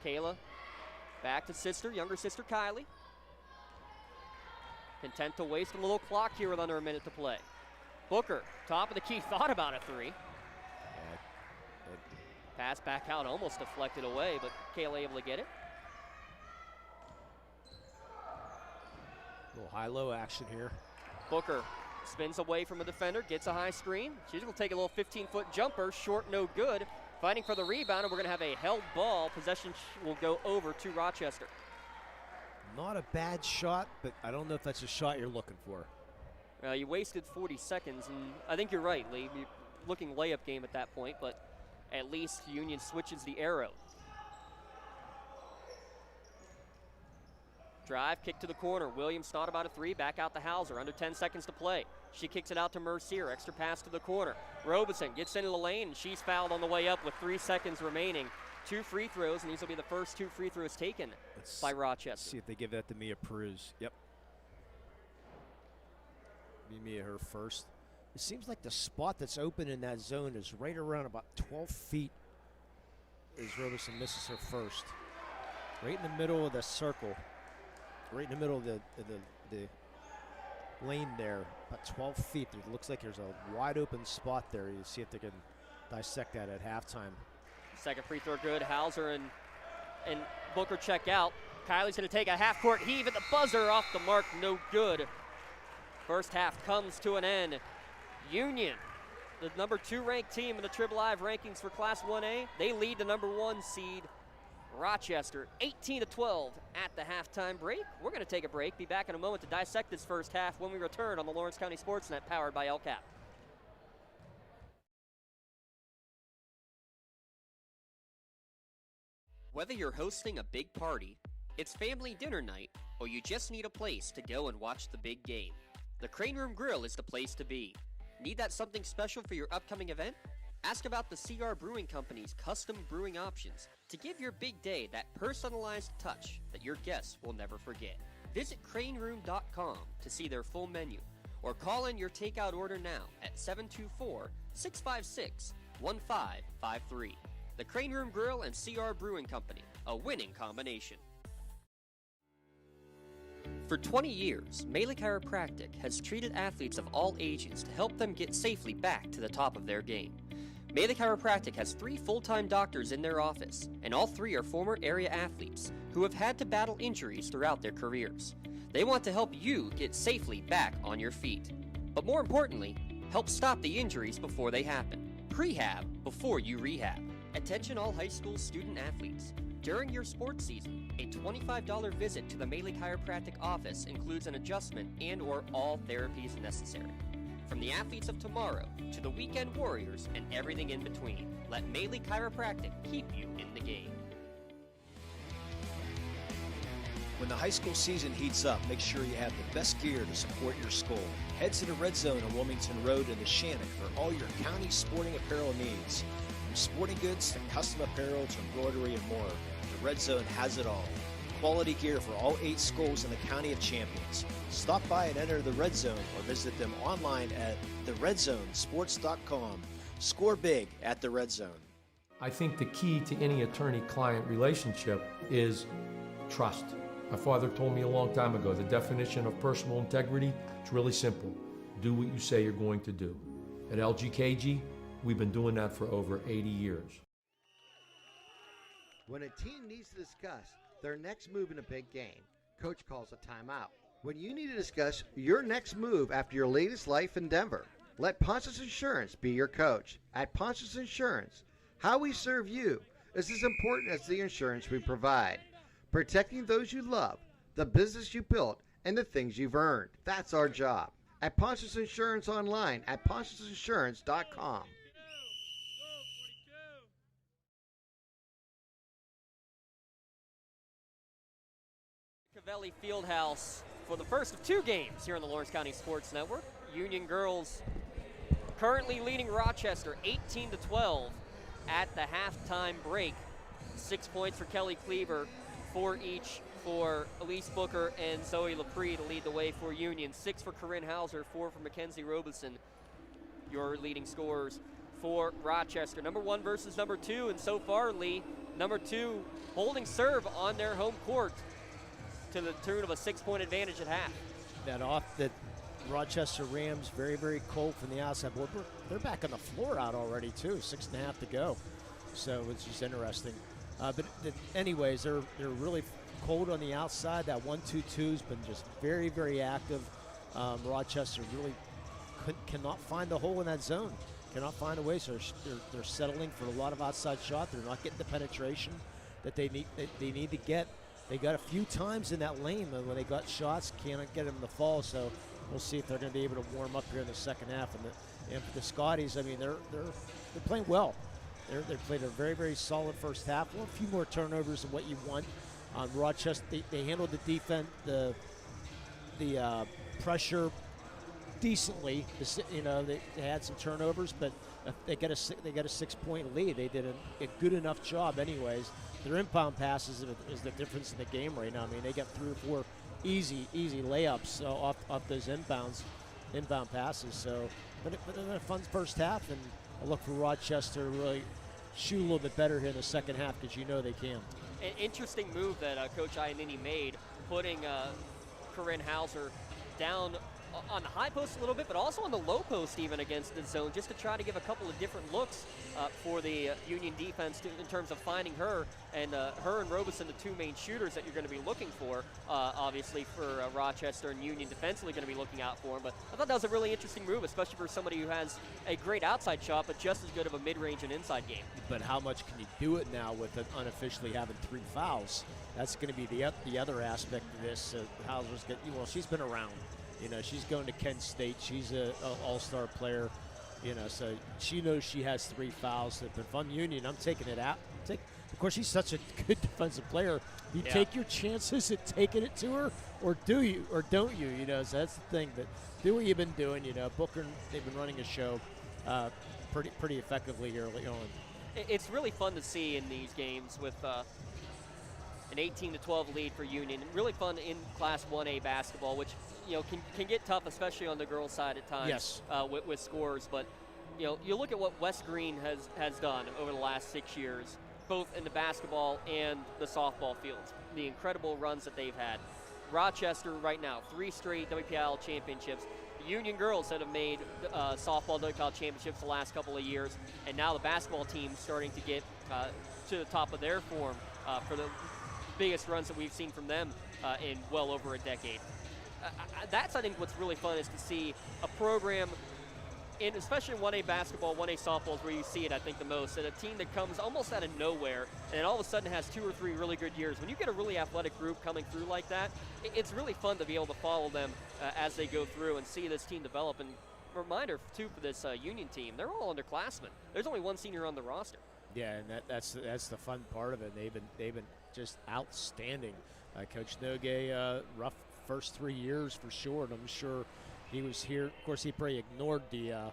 S2: Kayla back to younger sister Kylie. Content to waste a little clock here with under a minute to play. Booker, top of the key, thought about a three. Pass back out, almost deflected away, but Kayla able to get it.
S6: A little high-low action here.
S2: Booker spins away from a defender, gets a high screen. She's going to take a little 15-foot jumper, short, no good. Fighting for the rebound, and we're going to have a held ball. Possession will go over to Rochester.
S6: Not a bad shot, but I don't know if that's a shot you're looking for.
S2: You wasted 40 seconds, and I think you're right, Lee. You're looking layup game at that point, but at least Union switches the arrow. Drive, kick to the corner. Williams thought about a three, back out to Hauser. Under 10 seconds to play. She kicks it out to Mercier. Extra pass to the corner. Robeson gets into the lane, and she's fouled on the way up with 3 seconds remaining. 2 free throws, and these will be the first 2 free throws taken by Rochester.
S6: See if they give that to Mia Peruz. Yep. Mia her first. It seems like the spot that's open in that zone is right around about 12 feet as Robeson misses her first. Right in the middle of the circle. Right in the middle of the lane there, about 12 feet. It looks like there's a wide open spot there. You see if they can dissect that at halftime.
S2: Second free throw good. Hauser and Booker check out. Kylie's going to take a half-court heave at the buzzer, off the mark, no good. First half comes to an end. Union, the number 2 ranked team in the Trib Live rankings for Class 1A, they lead the number 1 seed Rochester 18-12 at the halftime break. We're going to take a break. Be back in a moment to dissect this first half when we return on the Lawrence County Sports Net, powered by LCAP. Whether you're hosting a big party, it's family dinner night, or you just need a place to go and watch the big game, the Crane Room Grill is the place to be. Need that something special for your upcoming event? Ask about the CR Brewing Company's custom brewing options to give your big day that personalized touch that your guests will never forget. Visit craneroom.com to see their full menu, or call in your takeout order now at 724-656-1553. The Crane Room Grill and CR Brewing Company, a winning combination. For 20 years, Melee Chiropractic has treated athletes of all ages to help them get safely back to the top of their game. Melee Chiropractic has 3 full-time doctors in their office, and all 3 are former area athletes who have had to battle injuries throughout their careers. They want to help you get safely back on your feet. But more importantly, help stop the injuries before they happen. Prehab before you rehab. Attention all high school student athletes. During your sports season, a $25 visit to the Melee Chiropractic office includes an adjustment and/or all therapies necessary. From the athletes of tomorrow to the weekend warriors and everything in between, let Melee Chiropractic keep you in the game.
S8: When the high school season heats up, make sure you have the best gear to support your school. Head to the Red Zone on Wilmington Road in the Shannock for all your county sporting apparel needs. From sporting goods to custom apparel to embroidery and more, the Red Zone has it all. Quality gear for all 8 schools in the County of Champions. Stop by and enter the Red Zone or visit them online at theredzzonesports.com. Score big at the Red Zone.
S9: I think the key to any attorney-client relationship is trust. My father told me a long time ago, the definition of personal integrity is really simple. Do what you say you're going to do. At LGKG, we've been doing that for over 80 years.
S10: When a team needs to discuss their next move in a big game, coach calls a timeout. When you need to discuss your next move after your latest life endeavor, let Ponce's Insurance be your coach. At Ponce's Insurance, how we serve you is as important as the insurance we provide. Protecting those you love, the business you built, and the things you've earned. That's our job. At Ponce's Insurance online at poncesinsurance.com.
S2: Cavelli Fieldhouse for the first of 2 games here on the Lawrence County Sports Network. Union girls currently leading Rochester 18-12 at the halftime break. 6 points for Kelly Cleaver, 4 each for Elise Booker and Zoe Laprie to lead the way for Union. 6 for Corinne Hauser, 4 for Mackenzie Robeson, your leading scorers for Rochester. Number 1 versus number 2, and so far, Lee, number 2 holding serve on their home court to the tune of a 6-point advantage at half.
S6: That Rochester Rams very, very cold from the outside. Boy, they're back on the floor out already too. 6.5 to go, so it's just interesting. Anyways, they're really cold on the outside. That 1-2-2's been just very, very active. Rochester really cannot find the hole in that zone. Cannot find a way, so they're settling for a lot of outside shot. They're not getting the penetration that they need to get. They got a few times in that lane when they got shots, cannot get them to fall. So we'll see if they're going to be able to warm up here in the second half. And for the Scotties, I mean, they're playing well. They played a very, very solid first half. Well, a few more turnovers than what you want. Rochester, they handled the defense, the pressure decently. They had some turnovers, but they got a 6-point lead. They did a good enough job, anyways. Their inbound passes is the difference in the game right now. I mean, they got 3 or 4 easy layups off those inbound passes. So, but a fun first half, and I look for Rochester to really shoot a little bit better here in the second half, because they can.
S2: An interesting move that Coach Iannini made, putting Corinne Hauser down on the high post a little bit, but also on the low post even against the zone, just to try to give a couple of different looks for the Union defense in terms of finding her. And her and Robeson, the 2 main shooters that you're going to be looking for, obviously for Rochester, and Union defensively going to be looking out for them. But I thought that was a really interesting move, especially for somebody who has a great outside shot, but just as good of a mid-range and inside game.
S6: But how much can you do it now with it unofficially having 3 fouls? That's going to be the other aspect of this. Hauser's she's been around. She's going to Kent State. She's an all-star player. So she knows she has 3 fouls. But if I'm Union, I'm taking it out. Of course, she's such a good defensive player. You take your chances at taking it to her, or do you, or don't you? So that's the thing. But do what you've been doing. Booker, they've been running a show pretty effectively here early on.
S2: It's really fun to see in these games with an 18-12 lead for Union. And really fun in Class 1A basketball, which can get tough, especially on the girls' side at times.
S6: Yes.
S2: With scores. But you look at what West Green has done over the last 6 years, both in the basketball and the softball fields. The incredible runs that they've had. Rochester right now, 3 straight WPIAL championships. The Union girls that have made softball WPIAL championships the last couple of years, and now the basketball team starting to get to the top of their form for the biggest runs that we've seen from them in well over a decade. That's, I think, what's really fun, is to see a program, and especially in 1A basketball, 1A softball is where you see it, I think, the most, and a team that comes almost out of nowhere and then all of a sudden has 2 or 3 really good years. When you get a really athletic group coming through like that, it's really fun to be able to follow them as they go through and see this team develop. And a reminder, too, for this Union team, they're all underclassmen. There's only 1 senior on the roster.
S6: Yeah, and that's the fun part of it. They've been just outstanding. Coach Nogue, rough first 3 years for sure, and I'm sure he was here. Of course, he probably ignored the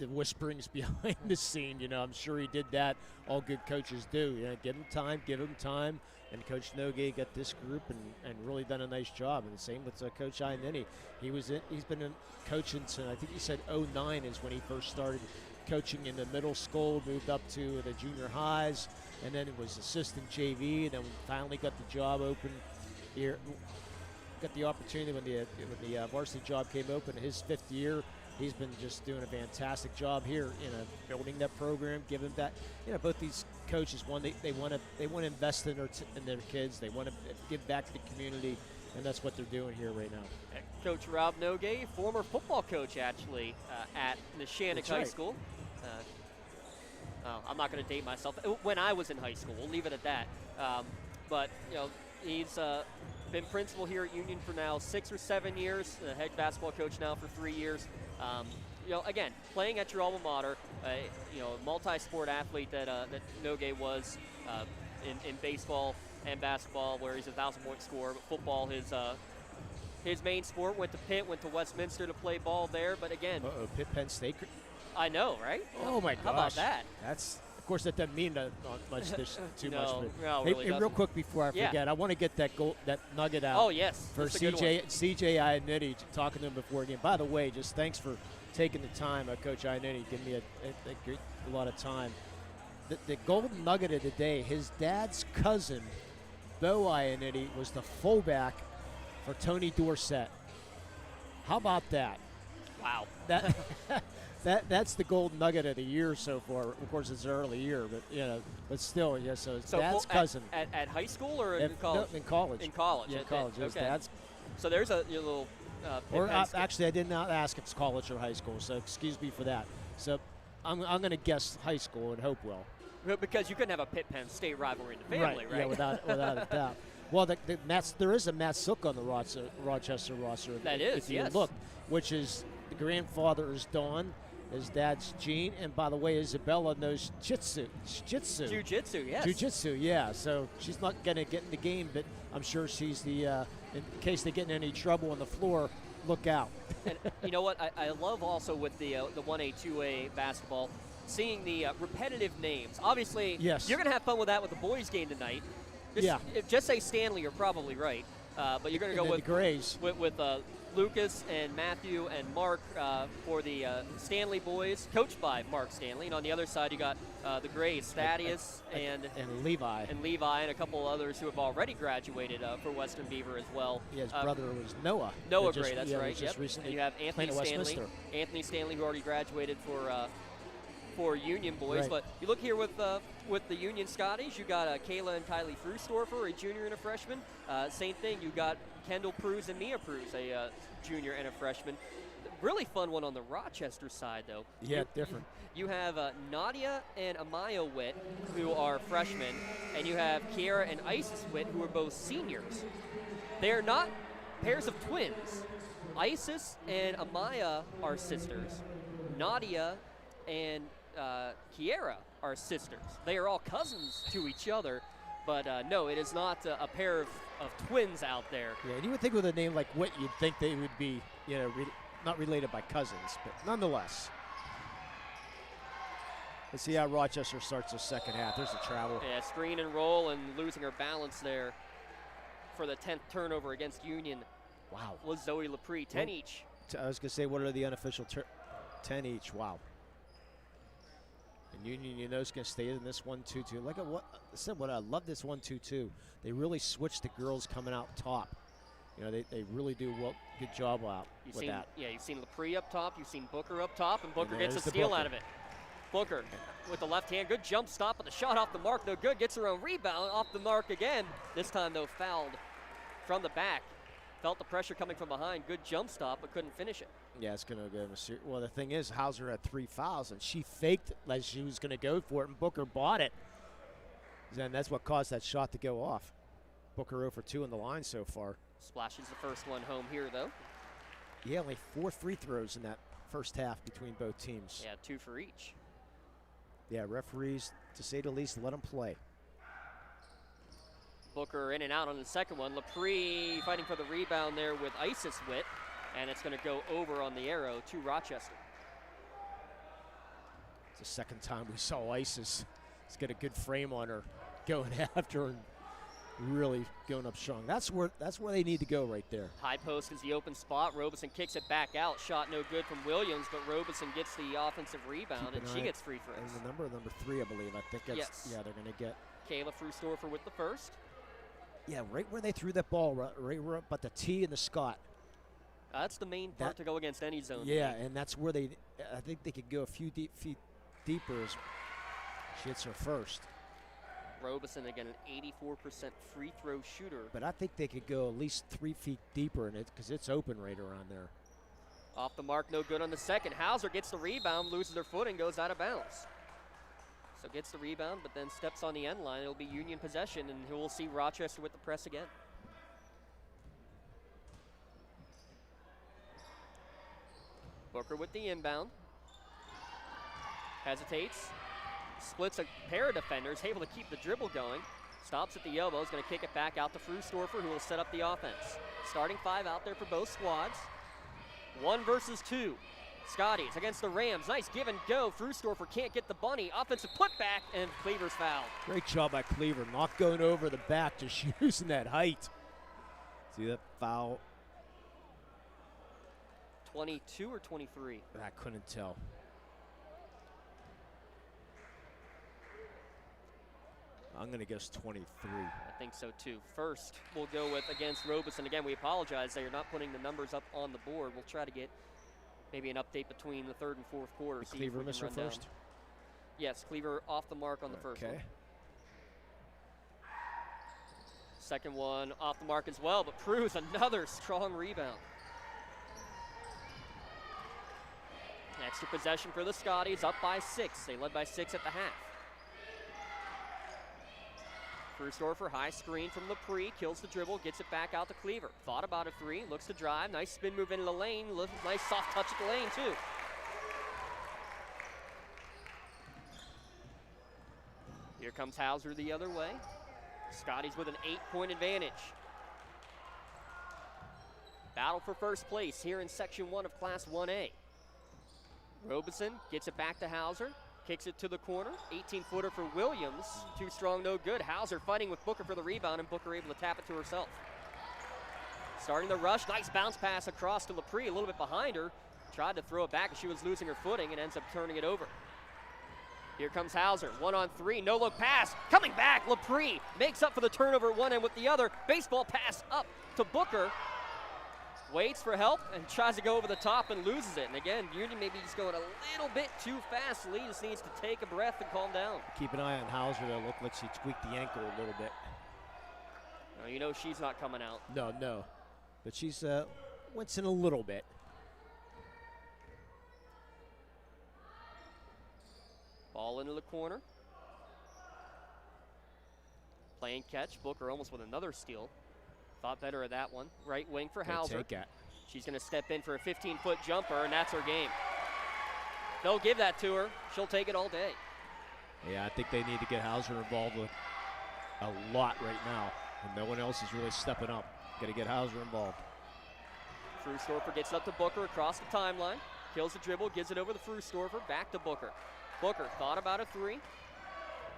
S6: whisperings behind the scene. I'm sure he did that. All good coaches do. Give him time. And Coach Nogue got this group and really done a nice job. And the same with Coach Iannini. He's been coaching since, I think he said 2009 is when he first started coaching in the middle school, moved up to the junior highs, and then it was assistant JV, and then finally got the job open here. Got the opportunity when the varsity job came open, his 5th year. He's been just doing a fantastic job here, building that program, giving that. Both these coaches, they want to invest in their kids. They want to give back to the community, and that's what they're doing here right now.
S2: Coach Rob Nogue, former football coach, actually, at Neshannock High School. I'm not going to date myself. When I was in high school, we'll leave it at that. But he's been principal here at Union for now 6 or 7 years. The head basketball coach now for 3 years. Again, playing at your alma mater. A multi-sport athlete that Nogue was in baseball and basketball, where he's a 1,000-point scorer. But football, his main sport. Went to Pitt, went to Westminster to play ball there. But again,
S6: Pitt, Penn State.
S2: I know, right?
S6: Oh my gosh!
S2: How about that?
S6: Of course, that doesn't mean much. Too much.
S2: No,
S6: hey,
S2: really
S6: real quick before I forget, I want to get that nugget out.
S2: Oh yes,
S6: for CJ Iannini, talking to him before the game. By the way, just thanks for taking the time, Coach Iannini, giving me a lot of time. The golden nugget of the day: his dad's cousin, Bo Iannini, was the fullback for Tony Dorsett. How about that?
S2: Wow.
S6: That's the gold nugget of the year so far. Of course, it's early year, but still, yeah. So dad's cousin
S2: at high school or in college?
S6: No, in college.
S2: In college.
S6: Yeah, college.
S2: Okay.
S6: Dad's.
S2: So there's your little.
S6: Actually, I did not ask if it's college or high school, so excuse me for that. So I'm going to guess high school and Hopewell.
S2: Because you couldn't have a Pitt-Penn State rivalry in the family, right?
S6: Yeah, without a doubt. Well, there is a Matt Sook on the Rochester roster. If you look, which is the grandfather is Don, his dad's Gene, and by the way, Isabella knows jiu-jitsu.
S2: Jiu-jitsu, yes.
S6: Jiu-jitsu, yeah. So she's not going to get in the game, but I'm sure she's the, in case they get in any trouble on the floor, look out.
S2: And you know what? I love also with the 1A, 2A basketball, seeing the repetitive names. Obviously,
S6: yes.
S2: You're going to have fun with that with the boys' game tonight. Just say Stanley, you're probably right. But you're going to go with
S6: the Grays.
S2: With Lucas and Matthew and Mark for the Stanley boys, coached by Mark Stanley. And on the other side, you got the Grays, Thaddeus and
S6: Levi.
S2: And Levi and a couple others who have already graduated for Western Beaver as well.
S6: Yeah, his brother was Noah.
S2: Noah Gray, that's right.
S6: Just recently
S2: and you have Anthony Stanley, who already graduated for Union boys.
S6: Right.
S2: But you look here with the Union Scotties, you got Kayla and Kylie Frustorfer, a junior and a freshman. Same thing, you got Kendall Pruse and Mia Pruse, a junior and a freshman. Really fun one on the Rochester side, though.
S6: Yeah, different.
S2: You have Nadia and Amaya Witt, who are freshmen, and you have Kiara and Isis Witt, who are both seniors. They are not pairs of twins. Isis and Amaya are sisters. Nadia and Kiara are sisters. They are all cousins to each other, but no, it is not a pair of twins out there.
S6: Yeah, and you would think with a name like Witt, you'd think they would be, not related by cousins, but nonetheless. Let's see how Rochester starts the second half. There's a travel.
S2: Yeah, screen and roll and losing her balance there for the 10th turnover against Union.
S6: Wow.
S2: Was Zoe Lepre, 10 each.
S6: I was going to say, what are the unofficial 10 each? Wow. And Union, is going to stay in this 1-2-2. Look at what I love this 1-2-2. They really switch the girls coming out top. They really do good job out with that.
S2: Yeah, you've seen Lepre up top, you've seen Booker up top, and Booker gets a steal out of it. Booker with the left hand, good jump stop, but the shot off the mark, no good. Gets her own rebound, off the mark again. This time, though, fouled from the back. Felt the pressure coming from behind. Good jump stop, but couldn't finish it.
S6: Yeah, it's going to go. Well, the thing is, Hauser had 3 fouls, and she faked like she was going to go for it, and Booker bought it. And that's what caused that shot to go off. Booker 0 for 2 on the line so far.
S2: Splashes the first one home here, though.
S6: Yeah, only 4 free throws in that first half between both teams.
S2: Yeah, 2 for each.
S6: Yeah, referees, to say the least, let them play.
S2: Booker in and out on the second one. Lepre fighting for the rebound there with Isis Witt, and it's going to go over on the arrow to Rochester.
S6: It's the second time we saw Isis. Let's get a good frame on her, going after her and really going up strong. That's where they need to go right there.
S2: High post is the open spot. Robeson kicks it back out. Shot no good from Williams, but Robeson gets the offensive rebound, and she gets free throws.
S6: And the number 3, I believe. I think that's,
S2: yes.
S6: Yeah, they're going to get.
S2: Kayla Frustorfer with the first.
S6: Yeah, right where they threw that ball, right where up, but the T and the Scott.
S2: That's the main part to go against any zone.
S6: Yeah, and that's where I think they could go a few feet deeper as she hits her first.
S2: Robeson, again, an 84% free throw shooter.
S6: But I think they could go at least 3 feet deeper in it because it's open right around there.
S2: Off the mark, no good on the second. Hauser gets the rebound, loses her footing, goes out of bounds. So gets the rebound, but then steps on the end line. It'll be Union possession, and we'll see Rochester with the press again. Booker with the inbound. Hesitates. Splits a pair of defenders, able to keep the dribble going. Stops at the elbow, is going to kick it back out to Frustorfer, who will set up the offense. Starting 5 out there for both squads. 1 versus 2. Scotties against the Rams. Nice give and go. Frustorfer can't get the bunny. Offensive putback, and Cleaver's fouled.
S6: Great job by Cleaver, not going over the back, just using that height. See that foul?
S2: 22 or 23?
S6: I couldn't tell. I'm going to guess 23.
S2: I think so too. First, we'll go with against Robeson. Again, we apologize that you're not putting the numbers up on the board. We'll try to get maybe an update between the third and fourth quarter.
S6: Cleaver miss her first?
S2: Yes, Cleaver off the mark on the first one. Second one off the mark as well, but Pruse another strong rebound. Extra possession for the Scotties, up by 6. They led by 6 at the half. Frusdorfer, high screen from Lepre, kills the dribble, gets it back out to Cleaver. Thought about a 3, looks to drive, nice spin move into the lane, nice soft touch at the lane too. Here comes Hauser the other way. Scotties with an 8-point advantage. Battle for first place here in Section 1 of Class 1A. Robeson gets it back to Hauser, kicks it to the corner. 18-footer for Williams. Too strong, no good. Hauser fighting with Booker for the rebound, and Booker able to tap it to herself. Starting the rush, nice bounce pass across to Lepre, a little bit behind her. Tried to throw it back as she was losing her footing and ends up turning it over. Here comes Hauser, 1-on-3, no look pass. Coming back, Lepre makes up for the turnover at one end with the other. Baseball pass up to Booker. Waits for help and tries to go over the top and loses it. And again, Union maybe just going a little bit too fast. Lee just needs to take a breath and calm down.
S6: Keep an eye on Hauser, though. Looked like she tweaked the ankle a little bit.
S2: Now, you know she's not coming out.
S6: No. But she's wincing a little bit.
S2: Ball into the corner. Playing catch. Booker almost with another steal. Thought better of that one. Right wing for Hauser. She's going to step in for a 15-foot jumper, and that's her game. They'll give that to her. She'll take it all day.
S6: Yeah, I think they need to get Hauser involved with a lot right now. And no one else is really stepping up. Got to get Hauser involved.
S2: Frusdorfer gets up to Booker across the timeline. Kills the dribble, gives it over to Frusdorfer. Back to Booker. Booker thought about a 3.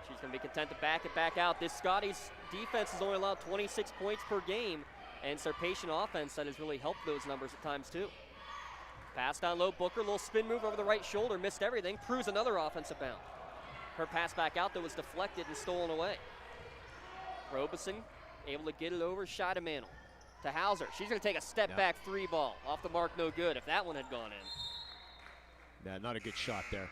S2: She's going to be content to back it back out. This Scotties defense has only allowed 26 points per game, and it's their patient offense that has really helped those numbers at times too. Pass down low, Booker, little spin move over the right shoulder, missed everything. Pruse another offensive bound. Her pass back out, though, was deflected and stolen away. Robeson able to get it over, Scheidemantel to Hauser. She's going to take a step back 3 ball. Off the mark, no good. If that one had gone in.
S6: Yeah, not a good shot there.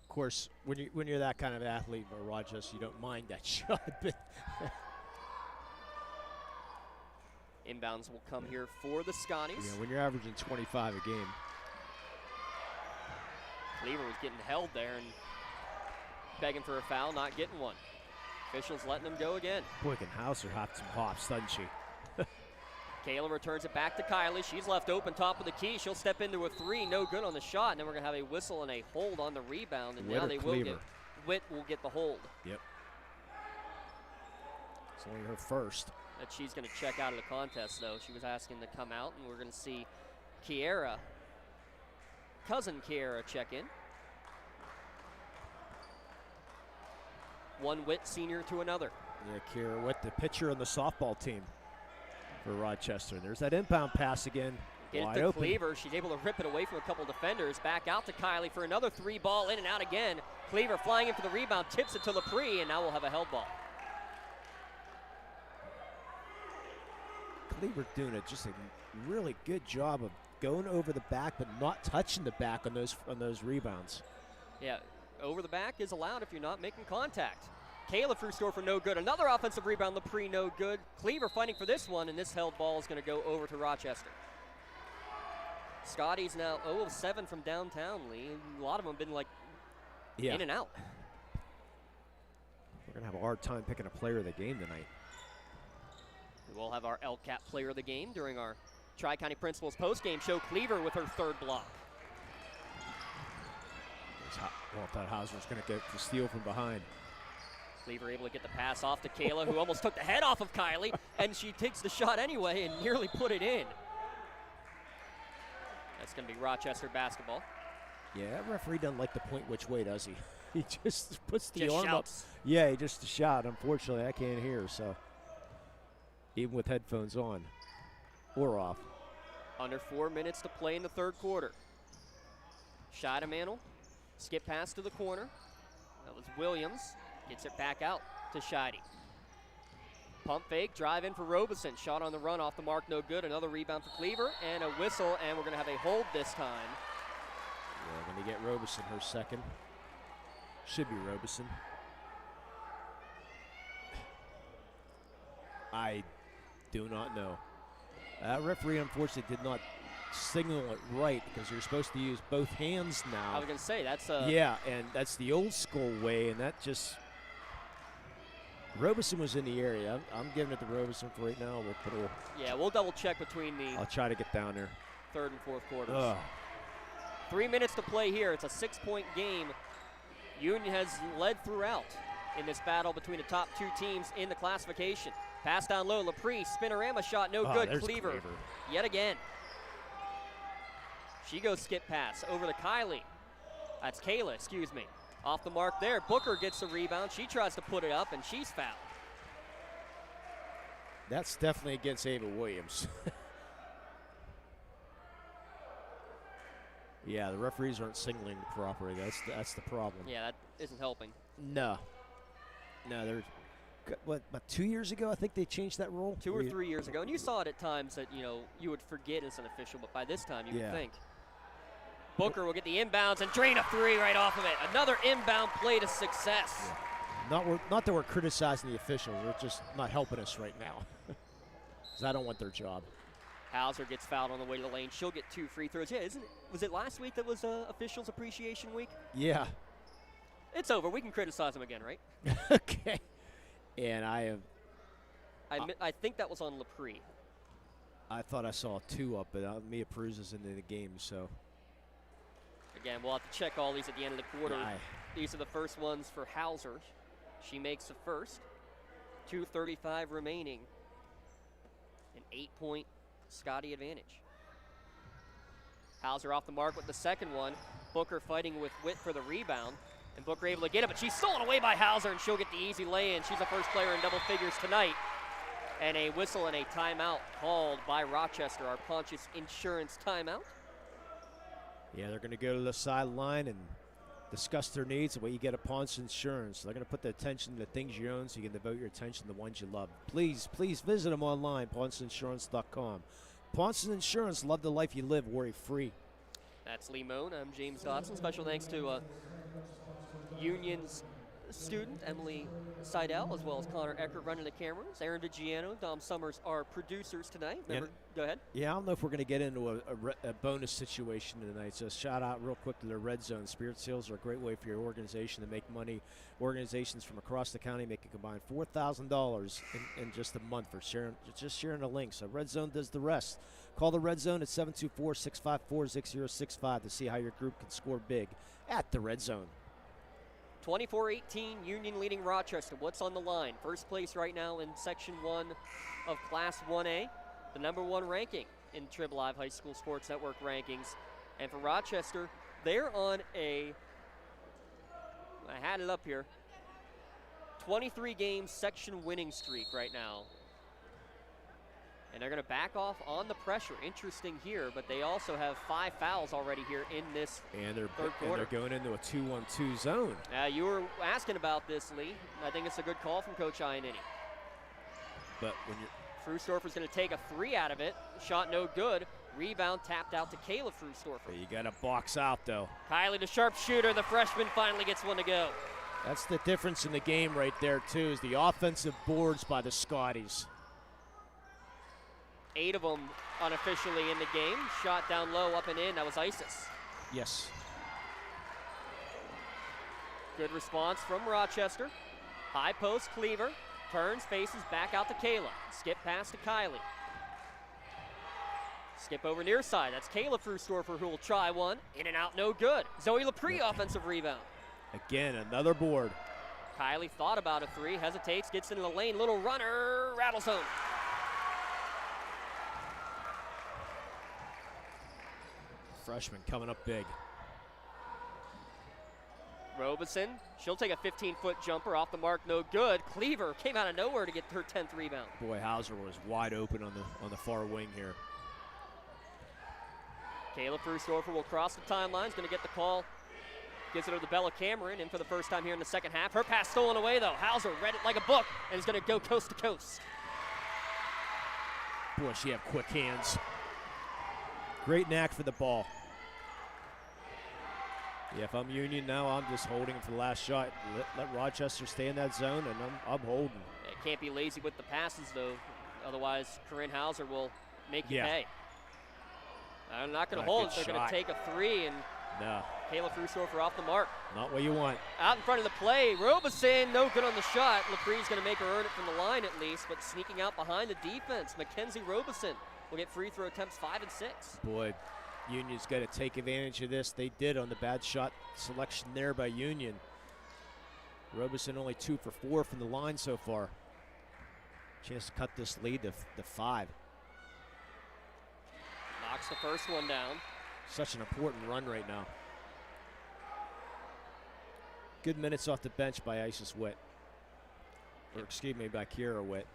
S6: Of course, when you're that kind of athlete, Rochester, you don't mind that shot. But
S2: inbounds will come here for the Scotties.
S6: Yeah, when you're averaging 25 a game.
S2: Cleaver was getting held there and begging for a foul, not getting one. Officials letting them go again.
S6: Boy, can Hauser hop some hops, doesn't she?
S2: Kayla returns it back to Kylie. She's left open top of the key. She'll step into a 3, no good on the shot. And then we're going to have a whistle and a hold on the rebound. And now they will get, Witt will get the hold.
S6: Yep. It's only her first.
S2: That she's going to check out of the contest, though. She was asking to come out, and we're going to see Kiera, cousin Kiera, check in. One Witt senior to another.
S6: Yeah, Kiera Witt, the pitcher on the softball team for Rochester. There's that inbound pass again.
S2: Get it to Cleaver. She's able to rip it away from a couple defenders. Back out to Kylie for another 3 ball, in and out again. Cleaver flying in for the rebound, tips it to Lepre, and now we'll have a held ball.
S6: Cleaver doing just a really good job of going over the back, but not touching the back on those rebounds.
S2: Yeah, over the back is allowed if you're not making contact. Kayla Frusdorfer, no good. Another offensive rebound, Lepre, no good. Cleaver fighting for this one, and this held ball is going to go over to Rochester. Scotties now 0 of 7 from downtown, Lee. A lot of them have been in and out.
S6: We're going to have a hard time picking a player of the game tonight.
S2: We will have our LCAP player of the game during our Tri-County Principals postgame show. Cleaver with her 3rd block.
S6: Well, I thought Hauser was going to get the steal from behind.
S2: Cleaver able to get the pass off to Kayla, who almost took the head off of Kylie, and she takes the shot anyway and nearly put it in. That's going to be Rochester basketball.
S6: Yeah, that referee doesn't like the point which way, does he? He just puts the arm
S2: shouts.
S6: up. Yeah, he just shot. Unfortunately, I can't hear, so even with headphones on or off.
S2: Under 4 minutes to play in the 3rd quarter. Scheidemantel, skip pass to the corner. That was Williams. Gets it back out to Scheide. Pump fake, drive in for Robeson. Shot on the run, off the mark, no good. Another rebound for Cleaver, and a whistle, and we're going to have a hold this time.
S6: Yeah, going to get Robeson her second. Should be Robeson. I do not know. That referee, unfortunately, did not signal it right because you're supposed to use both hands now.
S2: I was going to say, that's
S6: yeah, and that's the old school way, and that just... Robeson was in the area. I'm giving it to Robeson for right now.
S2: Yeah, we'll double check between the
S6: I'll try to get down there.
S2: third and fourth quarters.
S6: Ugh.
S2: 3 minutes to play here. It's a 6-point game. Union has led throughout in this battle between the top two teams in the classification. Pass down low, Laprie, spinorama shot, no good. Cleaver yet again. She goes skip pass over to Kylie. That's Kayla, excuse me. Off the mark there. Booker gets the rebound. She tries to put it up, and she's fouled.
S6: That's definitely against Ava Williams. Yeah, the referees aren't signaling properly. That's the problem.
S2: Yeah, that isn't helping.
S6: No, they're what, about 2 years ago, I think they changed that rule?
S2: 2 or 3 years ago. And you saw it at times that, you would forget as an official, but by this time you would think. Booker will get the inbounds and drain a three right off of it. Another inbound play to success.
S6: Yeah. Not that we're criticizing the officials. They're just not helping us right now. Because I don't want their job.
S2: Hauser gets fouled on the way to the lane. She'll get 2 free throws. Yeah, was it last week that was Officials Appreciation Week?
S6: Yeah.
S2: It's over. We can criticize them again, right?
S6: Okay. And I
S2: think that was on Laprie.
S6: I thought I saw 2 up, but Mia Peruz is into the game, so.
S2: Again, we'll have to check all these at the end of the quarter.
S6: Yeah,
S2: These are the first ones for Hauser. She makes the first. 2:35 remaining. An 8-point Scotty advantage. Hauser off the mark with the second one. Booker fighting with Witt for the rebound. And Booker able to get it, but she's stolen away by Hauser, and she'll get the easy lay-in. She's the first player in double figures tonight. And a whistle and a timeout called by Rochester, our Pontius Insurance timeout.
S6: Yeah, they're going to go to the sideline and discuss their needs and what you get at Pontius Insurance. They're going to put the attention to the things you own so you can devote your attention to the ones you love. Please visit them online, pontiusinsurance.com. Pontius Insurance, love the life you live, worry free.
S2: That's Lee Moan. I'm James Dodson. Special thanks to Union's student, Emily Seidel, as well as Connor Eckert running the cameras. Aaron DiGiano, Dom Summers are producers tonight. Go ahead.
S6: Yeah, I don't know if we're going to get into a bonus situation tonight, so shout out real quick to the Red Zone. Spirit sales are a great way for your organization to make money. Organizations from across the county make a combined $4,000 in just a month for sharing the link. So Red Zone does the rest. Call the Red Zone at 724-654-6065 to see how your group can score big at the Red Zone.
S2: 24-18, Union leading Rochester. What's on the line? First place right now in Section 1 of Class 1A. The #1 ranking in Trib Live High School Sports Network rankings. And for Rochester, they're on I had it up here, 23-game section winning streak right now. And they're going to back off on the pressure. Interesting here, but they also have 5 fouls already here in this third quarter.
S6: And they're going into a 2-1-2 zone.
S2: You were asking about this, Lee. I think it's a good call from Coach Iannini.
S6: But when you're
S2: Frustorfer's going to take a 3 out of it. Shot no good. Rebound tapped out to Kayla Frustorfer.
S6: You got to box out, though.
S2: Kylie, the sharpshooter. The freshman finally gets one to go.
S6: That's the difference in the game right there, too, is the offensive boards by the Scotties.
S2: 8 of them unofficially in the game. Shot down low, up and in. That was Isis.
S6: Yes.
S2: Good response from Rochester. High post, Cleaver. Turns, faces, back out to Kayla. Skip pass to Kylie. Skip over near side. That's Kayla Frustorfer who will try one. In and out, no good. Zoe Laprie, offensive rebound.
S6: Again, another board.
S2: Kylie thought about a 3, hesitates, gets into the lane. Little runner, rattles home.
S6: Freshman coming up big.
S2: Robeson, she'll take a 15-foot jumper off the mark, no good. Cleaver came out of nowhere to get her 10th rebound.
S6: Boy, Hauser was wide open on the far wing here.
S2: Kayla Frustorfer will cross the timeline, is going to get the call Gives it to the Bella Cameron, in for the first time here in the second half. Her pass stolen away, though. Hauser read it like a book and is going to go coast to coast.
S6: Boy, she have quick hands. Great knack for the ball. Yeah, if I'm Union now, I'm just holding for the last shot. Let Rochester stay in that zone, and I'm holding.
S2: It can't be lazy with the passes, though. Otherwise, Corinne Hauser will make you pay. I'm not going to hold it. They're going to take a three, and Kayla Frusdorfer off the mark.
S6: Not what you want.
S2: Out in front of the play, Robeson, no good on the shot. Lepre's going to make her earn it from the line at least, but sneaking out behind the defense. Mackenzie Robeson will get free throw attempts 5 and 6.
S6: Boy, Union's got to take advantage of this. They did on the bad shot selection there by Union. Robeson only 2 for 4 from the line so far. Chance to cut this lead to 5.
S2: Knocks the first one down.
S6: Such an important run right now. Good minutes off the bench by Isis Witt. Or excuse me, by Kiera Witt.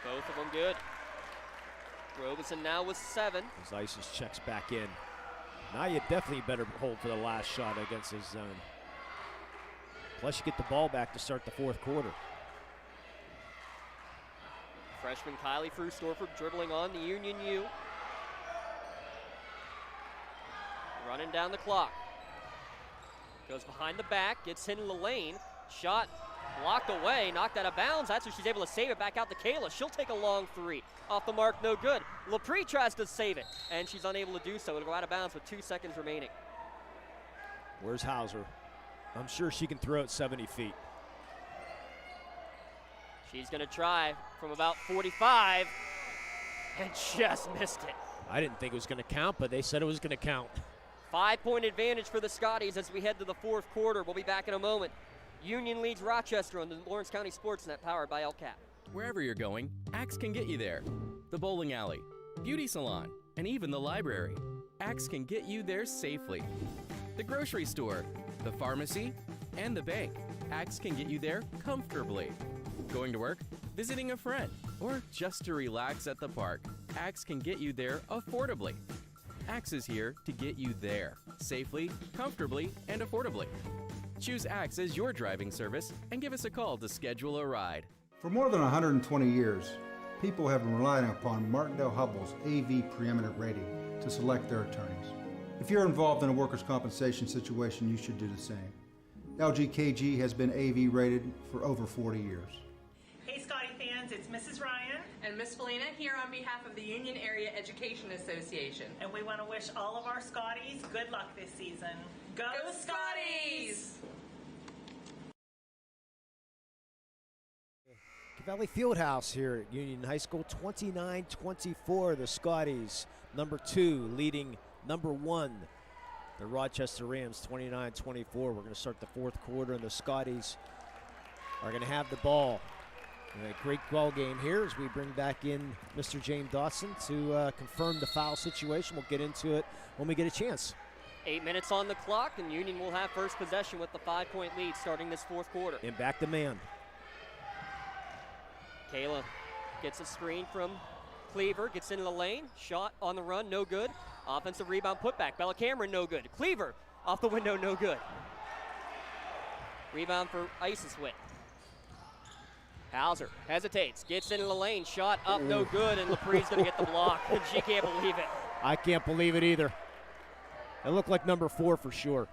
S2: Both of them good. Robeson now with 7.
S6: As Isis checks back in. Now you definitely better hold for the last shot against this zone. Plus you get the ball back to start the fourth quarter.
S2: Freshman Kylie Frusdorfer dribbling on the Union U. Running down the clock. Goes behind the back, gets hit in the lane. Shot blocked away, knocked out of bounds. That's where she's able to save it back out to Kayla. She'll take a long 3. Off the mark, no good. Lepre tries to save it, and she's unable to do so. It'll go out of bounds with 2 seconds remaining.
S6: Where's Hauser? I'm sure she can throw it 70 feet.
S2: She's going to try from about 45 and just missed it.
S6: I didn't think it was going to count, but they said it was going to count.
S2: 5-point advantage for the Scotties as we head to the fourth quarter. We'll be back in a moment. Union leads Rochester on the Lawrence County Sportsnet, powered by LCAP.
S11: Wherever you're going, Axe can get you there. The bowling alley, beauty salon, and even the library. Axe can get you there safely. The grocery store, the pharmacy, and the bank. Axe can get you there comfortably. Going to work, visiting a friend, or just to relax at the park. Axe can get you there affordably. Axe is here to get you there safely, comfortably, and affordably. Choose Axe as your driving service and give us a call to schedule a ride.
S12: For more than 120 years, people have been relying upon Martindale Hubbell's AV preeminent rating to select their attorneys. If you're involved in a workers' compensation situation, you should do the same. LGKG has been AV rated for over 40 years.
S13: Hey Scotty fans, it's Mrs. Ryan
S14: and Miss Felina here on behalf of the Union Area Education Association.
S13: And we want to wish all of our Scotties good luck this season. Go Scotties!
S6: Cavelli Fieldhouse here at Union High School, 29-24, the Scotties. Number 2 leading number 1, the Rochester Rams, 29-24. We're going to start the fourth quarter, and the Scotties are going to have the ball. And a great ball game here as we bring back in Mr. James Dawson to confirm the foul situation. We'll get into it when we get a chance.
S2: 8 minutes on the clock, and Union will have first possession with the 5-point lead starting this fourth quarter.
S6: And back to man.
S2: Kayla gets a screen from Cleaver, gets into the lane, shot on the run, no good. Offensive rebound putback, Bella Cameron, no good. Cleaver off the window, no good. Rebound for Isis Witt. Hauser hesitates, gets into the lane, shot up, no good, and Lepre's gonna get the block, and she can't believe it.
S6: I can't believe it either. It looked like number 4 for sure.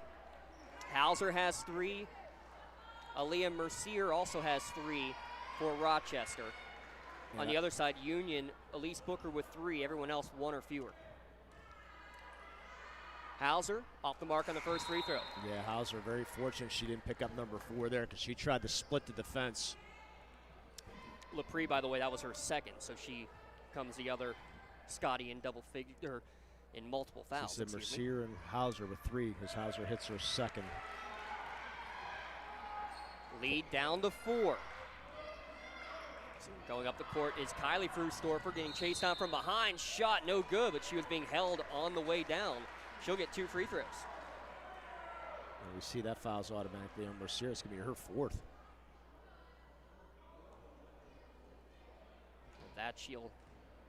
S2: Hauser has 3. Aaliyah Mercier also has 3 for Rochester. Yeah. On the other side, Union, Elise Booker with 3, everyone else 1 or fewer. Hauser off the mark on the first free throw.
S6: Yeah, Hauser very fortunate she didn't pick up number 4 there because she tried to split the defense.
S2: Lepre, by the way, that was her second, so she becomes the other Scotty in double figure, in multiple fouls.
S6: It's Mercier and Hauser with 3 as Hauser hits her second.
S2: Lead down to 4. So going up the court is Kylie Frusdorfer getting chased down from behind. Shot no good, but she was being held on the way down. She'll get 2 free throws.
S6: And we see that foul's automatically on Mercier. It's going to be her 4th.
S2: That she'll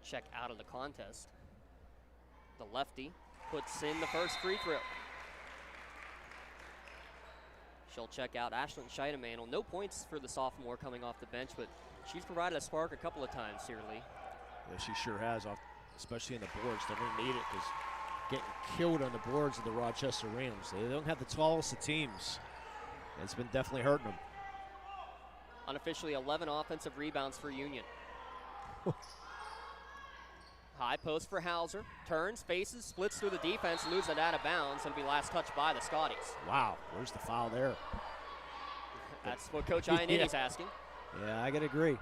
S2: check out of the contest. The lefty puts in the first free throw. She'll check out Ashlyn Scheidemann. No points for the sophomore coming off the bench, but she's provided a spark a couple of times here, Lee.
S6: Yeah, she sure has, especially in the boards. They're going to need it because getting killed on the boards of the Rochester Rams. They don't have the tallest of teams. It's been definitely hurting them.
S2: Unofficially 11 offensive rebounds for Union. High post for Hauser. Turns, faces, splits through the defense, loses it out of bounds, and be last touched by the Scotties.
S6: Wow, where's the foul there?
S2: That's what Coach Iannitti's asking.
S6: Yeah, I got to agree.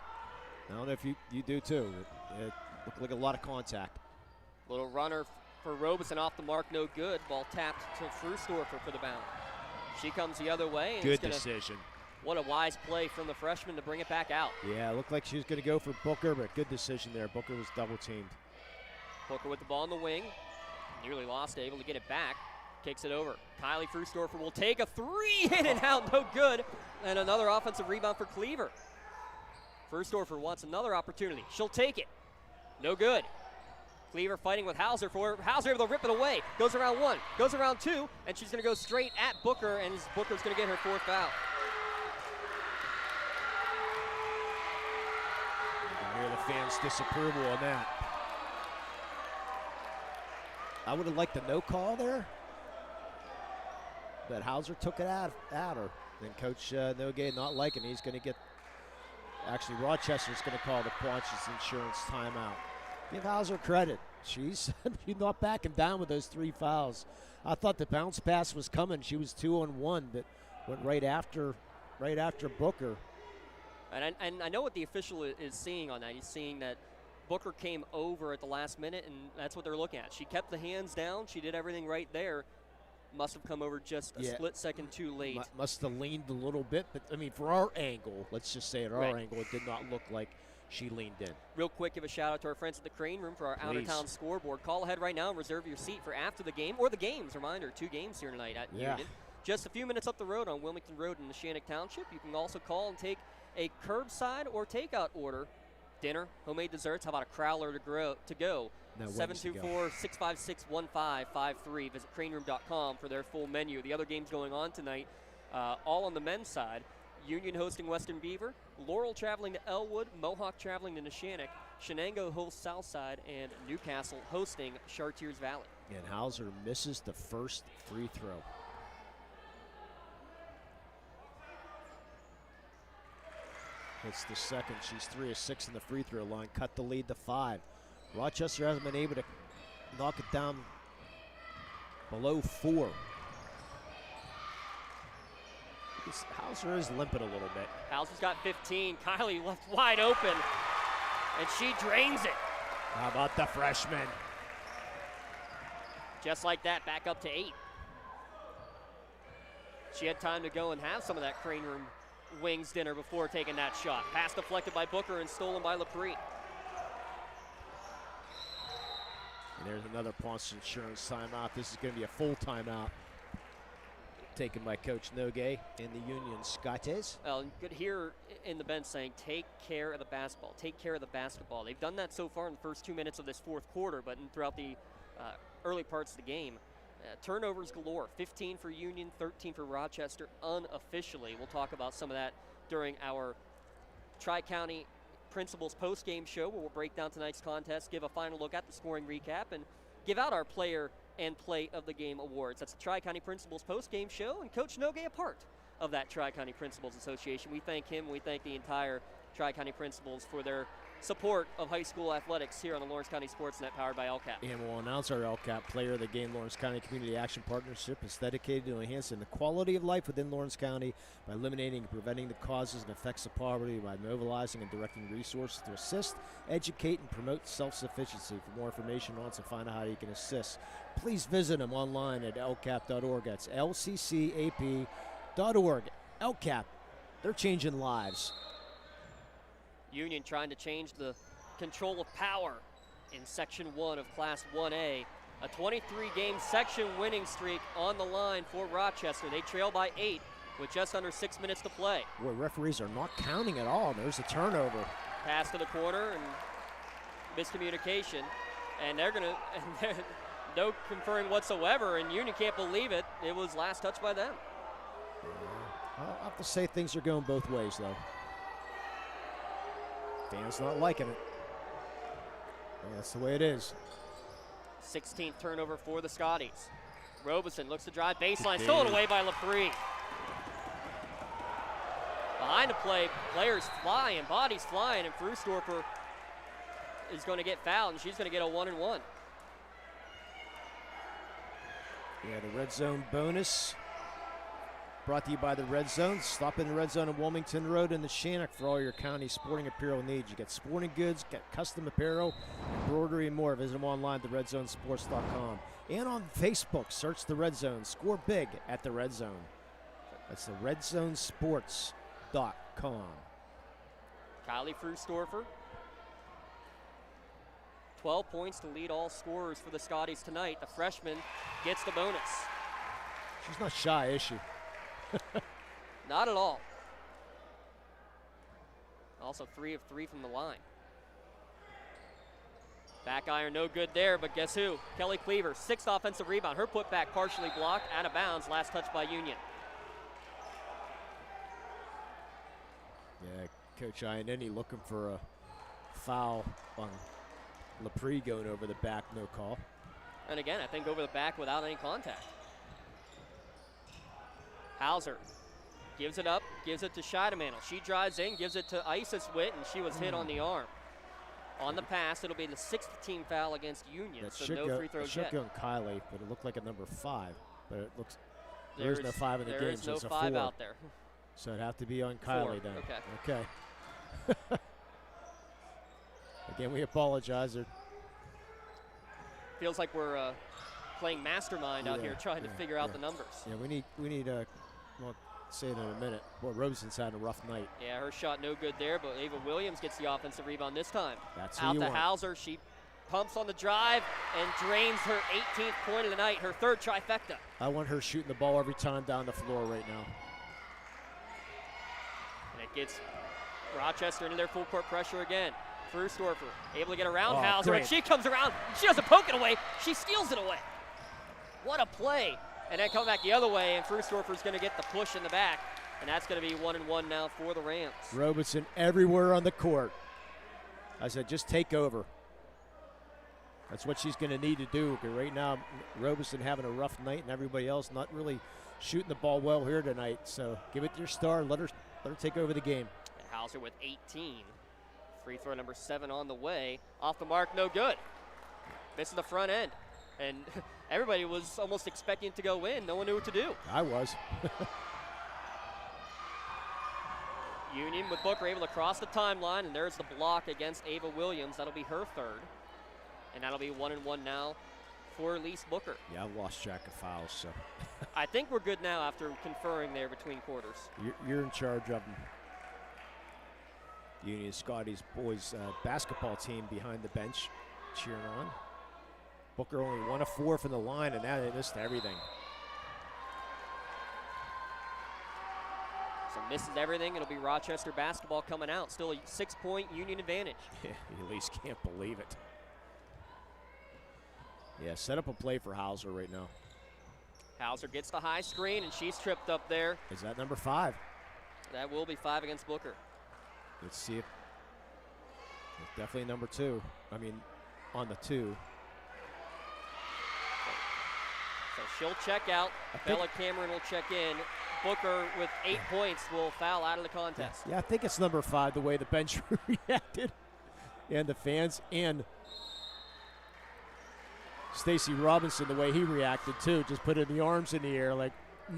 S6: I don't know if you do too. It looked like a lot of contact.
S2: Little runner for Robeson off the mark, no good. Ball tapped to Frustorfer for the bound. She comes the other way. And
S6: good decision.
S2: What a wise play from the freshman to bring it back out.
S6: Yeah, it looked like she was going to go for Booker, but good decision there. Booker was double teamed.
S2: Booker with the ball in the wing. Nearly lost, able to get it back. Kicks it over. Kylie Frustorfer will take a three, in and out, no good. And another offensive rebound for Cleaver. Frustorfer wants another opportunity. She'll take it. No good. Cleaver fighting with Hauser for Hauser able to rip it away. Goes around one, goes around two, and she's going to go straight at Booker, and Booker's going to get her fourth foul.
S6: You can hear the fans' disapproval on that. I would have liked a no call there, but Hauser took it at her. Then Coach Nogay not liking it. He's going to get, actually Rochester's going to call the Ponch's Insurance timeout. Give Hauser credit. She's not backing down with those 3 fouls. I thought the bounce pass was coming. She was 2-on-1, but went right after Booker.
S2: And I know what the official is seeing on that. He's seeing that Booker came over at the last minute, and that's what they're looking at. She kept the hands down. She did everything right there. Must have come over just a split second too late.
S6: Must have leaned a little bit, but I mean, for our angle, let's just say at our angle, it did not look like she leaned in.
S2: Real quick, give a shout out to our friends at the Crane Room for our out-of-town scoreboard. Call ahead right now and reserve your seat for after the game or the games. Reminder, 2 games here tonight at Union. Just a few minutes up the road on Wilmington Road in Neshannock Township. You can also call and take a curbside or takeout order. Dinner, homemade desserts, how about a crowler to go? 724-656-1553. Visit craneroom.com for their full menu. The other games going on tonight, all on the men's side. Union hosting Western Beaver, Laurel traveling to Elwood, Mohawk traveling to Neshannock, Shenango hosts Southside, and Newcastle hosting Chartiers Valley.
S6: And Hauser misses the first free throw. It's the second. She's 3 of 6 in the free throw line. Cut the lead to 5. Rochester hasn't been able to knock it down below 4. Hauser is limping a little bit.
S2: Hauser's got 15. Kylie left wide open, and she drains it.
S6: How about the freshman?
S2: Just like that, back up to 8. She had time to go and have some of that Crane Room wings dinner before taking that shot. Pass deflected by Booker and stolen by LaPree.
S6: And there's another Ponce Insurance timeout. This is going to be a full timeout taken by Coach Nogay in the Union Scottes.
S2: Well, you could hear in the bench saying, take care of the basketball, take care of the basketball. They've done that so far in the first 2 minutes of this fourth quarter, but throughout the early parts of the game. Turnovers galore, 15 for Union, 13 for Rochester unofficially. We'll talk about some of that during our Tri-County Principals post-game show, where we'll break down tonight's contest, give a final look at the scoring recap, and give out our player and play of the game awards. That's the Tri-County Principals post-game show, and Coach Nogay a part of that Tri-County Principals Association. We thank him, we thank the entire Tri-County Principals for their support of high school athletics here on the Lawrence County Sportsnet, powered by LCAP.
S6: And we'll announce our LCAP Player of the Game. Lawrence County Community Action Partnership is dedicated to enhancing the quality of life within Lawrence County by eliminating and preventing the causes and effects of poverty, by mobilizing and directing resources to assist, educate, and promote self-sufficiency. For more information on us and find out how you can assist, please visit them online at lcap.org. That's lccap.org. LCAP, they're changing lives.
S2: Union trying to change the control of power in Section 1 of Class 1A. A 23-game section winning streak on the line for Rochester. They trail by 8 with just under 6 minutes to play.
S6: Boy, referees are not counting at all. There's a turnover.
S2: Pass to the corner and miscommunication. And no conferring whatsoever, and Union can't believe it. It was last touch by them.
S6: I'll have to say things are going both ways, though. Fans not liking it. Yeah, that's the way it is.
S2: 16th turnover for the Scotties. Robeson looks to drive baseline, stolen away by LaPree. Behind the play, players flying, bodies flying, and Frustorfer is going to get fouled, and she's going to get a 1-and-1.
S6: Yeah, the Red Zone bonus brought to you by the Red Zone. Stop in the Red Zone on Wilmington Road in the Shannock for all your county sporting apparel needs. You get sporting goods, get custom apparel, embroidery, and more. Visit them online at theredzonesports.com. And on Facebook, search the Red Zone. Score big at the Red Zone. That's the redzonesports.com.
S2: Kylie Frustorfer, 12 points to lead all scorers for the Scotties tonight. The freshman gets the bonus.
S6: She's not shy, is she?
S2: Not at all. Also 3 of 3 from the line. Back iron, no good there, but guess who? Kelly Cleaver, 6th offensive rebound. Her putback partially blocked, out of bounds, last touch by Union.
S6: Yeah, Coach Iannini looking for a foul on LaPree going over the back, no call.
S2: And again, I think over the back without any contact. Hauser gives it up, gives it to Scheidemantel. She drives in, gives it to Isis Witt, and she was hit on the arm. On the pass, it'll be the 6th team foul against Union, so no free throws yet.
S6: It should go on Kylie, but it looked like a number 5. But it looks, there's no 5 in the game,
S2: there is
S6: so
S2: no
S6: it's a
S2: 5
S6: 4.
S2: out there.
S6: So it'd have to be on Kylie
S2: 4.
S6: then.
S2: Okay.
S6: Again, we apologize.
S2: Feels like we're playing mastermind out here trying to figure out the numbers.
S6: Yeah, we need well, say it in a minute. Boy, Robeson's had a rough night.
S2: Yeah, her shot no good there, but Ava Williams gets the offensive rebound this time.
S6: That's who
S2: out
S6: you
S2: to
S6: want.
S2: Hauser. She pumps on the drive and drains her 18th point of the night, her 3rd trifecta.
S6: I want her shooting the ball every time down the floor right now.
S2: And it gets Rochester into their full court pressure again. Frustorfer able to get around Hauser,
S6: great.
S2: and she comes around. She doesn't poke it away. She steals it away. What a play. And then come back the other way, and Frustorfer's going to get the push in the back. And that's going to be 1-and-1 now for the Rams.
S6: Robeson everywhere on the court. I said, just take over. That's what she's going to need to do. Because right now, Robeson having a rough night, and everybody else not really shooting the ball well here tonight. So give it to your star. Let her take over the game.
S2: And Hauser with 18. Free throw number 7 on the way. Off the mark, no good. Missing the front end. And everybody was almost expecting it to go in. No one knew what to do.
S6: I was.
S2: Union with Booker able to cross the timeline, and there's the block against Ava Williams. That'll be her 3rd. And that'll be 1-and-1 now for Elise Booker.
S6: Yeah, I've lost track of fouls, so.
S2: I think we're good now after conferring there between quarters.
S6: You're in charge of them. Union Scotties boys basketball team behind the bench cheering on. Booker only 1 of 4 from the line, and now they missed everything.
S2: So misses everything. It'll be Rochester basketball coming out. Still a 6-point Union advantage.
S6: Yeah, you at least can't believe it. Yeah, set up a play for Hauser right now.
S2: Hauser gets the high screen, and she's tripped up there.
S6: Is that number 5?
S2: That will be 5 against Booker.
S6: Let's see if it's definitely number 2. I mean, on the 2.
S2: So she'll check out. Bella Cameron will check in. Booker with 8 points will foul out of the contest.
S6: Yeah, I think it's number 5, the way the bench reacted. And the fans, and Stacey Robinson, the way he reacted too, just putting the arms in the air like,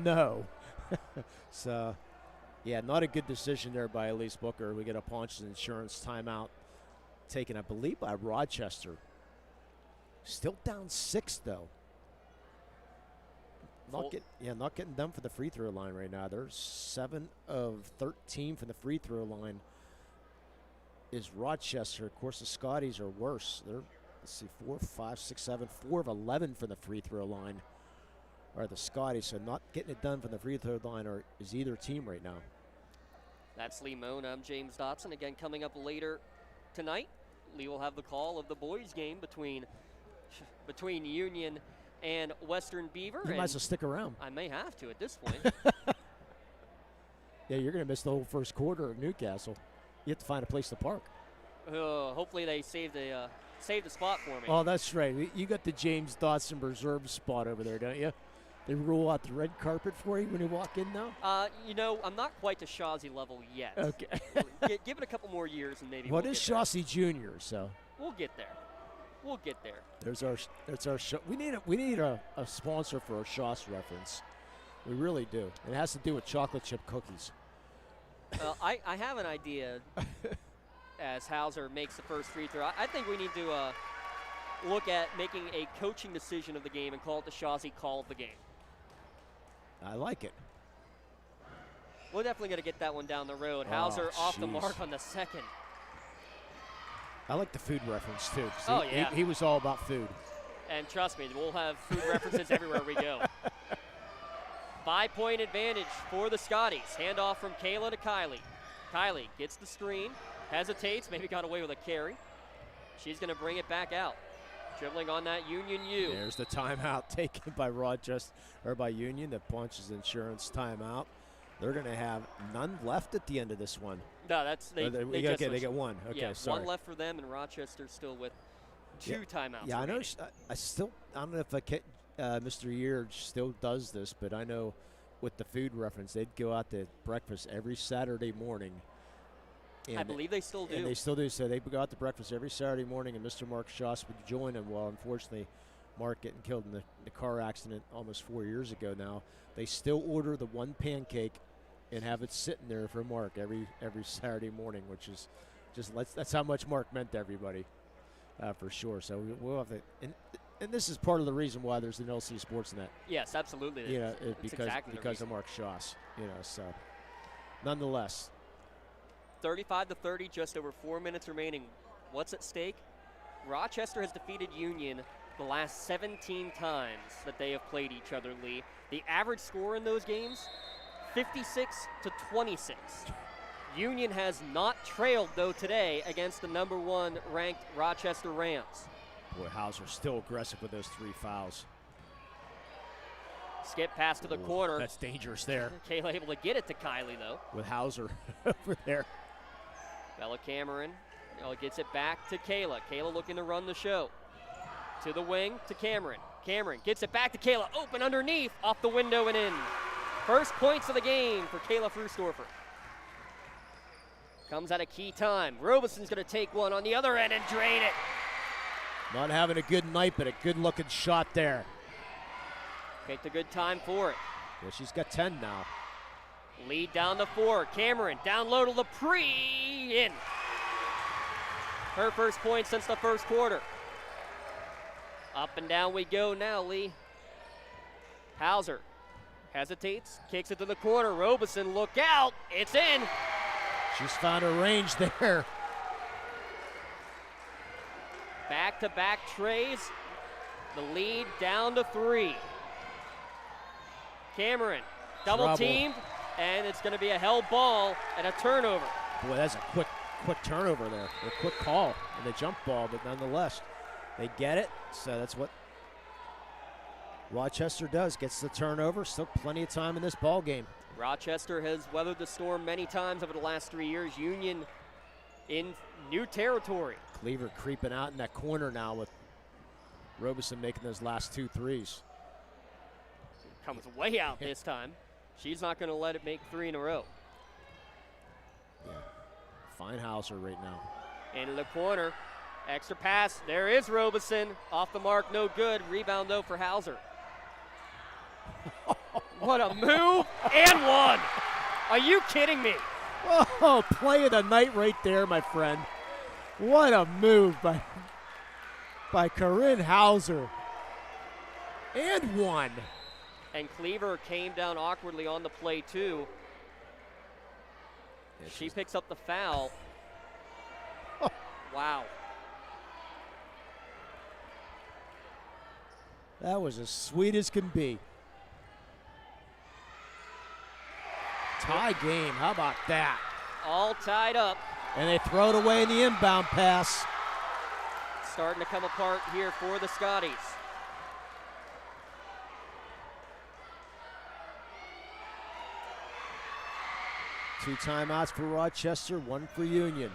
S6: no. So, yeah, not a good decision there by Elise Booker. We get a Ponch's Insurance timeout taken, I believe, by Rochester. Still down 6, though. Not getting them for the free throw line right now. They're 7 of 13 from the free throw line. Is Rochester. Of course, the Scotties are worse. They're, let's see, 4, 5, 6, 7, 4 of 11 from the free throw line are the Scotties. So not getting it done from the free throw line is either team right now.
S2: That's Lee Moan. I'm James Dotson. Again, coming up later tonight, Lee will have the call of the boys game between between Union and Western Beaver.
S6: You might as well stick around.
S2: I may have to at this point.
S6: Yeah, you're going to miss the whole first quarter of Newcastle. You have to find a place to park.
S2: Hopefully they save the spot for me.
S6: Oh, that's right. You got the James Dawson reserve spot over there, don't you? They roll out the red carpet for you when you walk in now?
S2: I'm not quite to Shawsey level yet.
S6: Okay.
S2: Give it a couple more years and maybe
S6: Well,
S2: we'll
S6: it is
S2: get there.
S6: Shawsey Jr., so.
S2: We'll get there. We'll get there.
S6: There's our show. We need a sponsor for our Shaw's reference. We really do. It has to do with chocolate chip cookies.
S2: I have an idea as Hauser makes the first free throw. I think we need to look at making a coaching decision of the game and call it the Shawsey call of the game.
S6: I like it.
S2: We're definitely going to get that one down the road. Hauser off the mark on the second.
S6: I like the food reference, too. He was all about food.
S2: And trust me, we'll have food references everywhere we go. 5-point advantage for the Scotties. Handoff from Kayla to Kylie. Kylie gets the screen, hesitates, maybe got away with a carry. She's going to bring it back out. Dribbling on that Union U.
S6: There's the timeout taken by Rochester, or by Union. The Punches Insurance timeout. They're going to have none left at the end of this one.
S2: No, that's they
S6: get one. Okay,
S2: yeah,
S6: sorry.
S2: One left for them, and Rochester still with two timeouts.
S6: Yeah,
S2: remaining.
S6: I don't know if Mr. Yeard still does this, but I know with the food reference, they'd go out to breakfast every Saturday morning.
S2: I believe they still do.
S6: And they still do. So they go out to breakfast every Saturday morning, and Mr. Mark Schoss would join them. Well, unfortunately, Mark getting killed in the car accident almost 4 years ago now. They still order the one pancake and have it sitting there for Mark every Saturday morning, which is that's how much Mark meant to everybody, for sure. So we'll have it. And this is part of the reason why there's an LC Sportsnet.
S2: Yes, absolutely.
S6: Because of Mark Schoss. So nonetheless.
S2: 35-30, just over 4 minutes remaining. What's at stake? Rochester has defeated Union the last 17 times that they have played each other, Lee. The average score in those games, 56-26. Union has not trailed, though, today against the number 1 ranked Rochester Rams.
S6: Boy, Hauser's still aggressive with those 3 fouls.
S2: Skip pass to the corner.
S6: That's dangerous there.
S2: Kayla able to get it to Kylie, though.
S6: With Hauser over there.
S2: Bella Cameron gets it back to Kayla. Kayla looking to run the show. To the wing, to Cameron. Cameron gets it back to Kayla. Open underneath, off the window and in. First points of the game for Kayla Frustorfer. Comes at a key time. Robeson's going to take one on the other end and drain it.
S6: Not having a good night, but a good-looking shot there.
S2: Picked a good time for it.
S6: Yeah, she's got 10 now.
S2: Lead down to 4. Cameron down low to Lepre. In. Her first point since the first quarter. Up and down we go now, Lee. Hauser hesitates, kicks it to the corner. Robeson, look out. It's in.
S6: She's found her range there.
S2: Back-to-back trays. The lead down to 3. Cameron double teamed, and it's going to be a held ball and a turnover.
S6: Boy, that's a quick turnover there, a quick call and a jump ball, but nonetheless, they get it. So that's what Rochester does, gets the turnover. Still plenty of time in this ball game.
S2: Rochester has weathered the storm many times over the last 3 years. Union in new territory.
S6: Cleaver creeping out in that corner now with Robeson making those last 2 threes.
S2: Comes way out this time. She's not going to let it make 3 in a row.
S6: Yeah, fine Hauser right now.
S2: Into the corner, extra pass. There is Robeson. Off the mark, no good. Rebound, though, for Hauser. What a move, and one. Are you kidding me?
S6: Oh, play of the night right there, my friend. What a move by Corinne Hauser. And one.
S2: And Cleaver came down awkwardly on the play, too. Yeah, she picks up the foul.
S6: Oh.
S2: Wow.
S6: That was as sweet as can be. Tie game, how about that?
S2: All tied up.
S6: And they throw it away in the inbound pass.
S2: starting to come apart here for the Scotties.
S6: Two timeouts for Rochester, one for Union.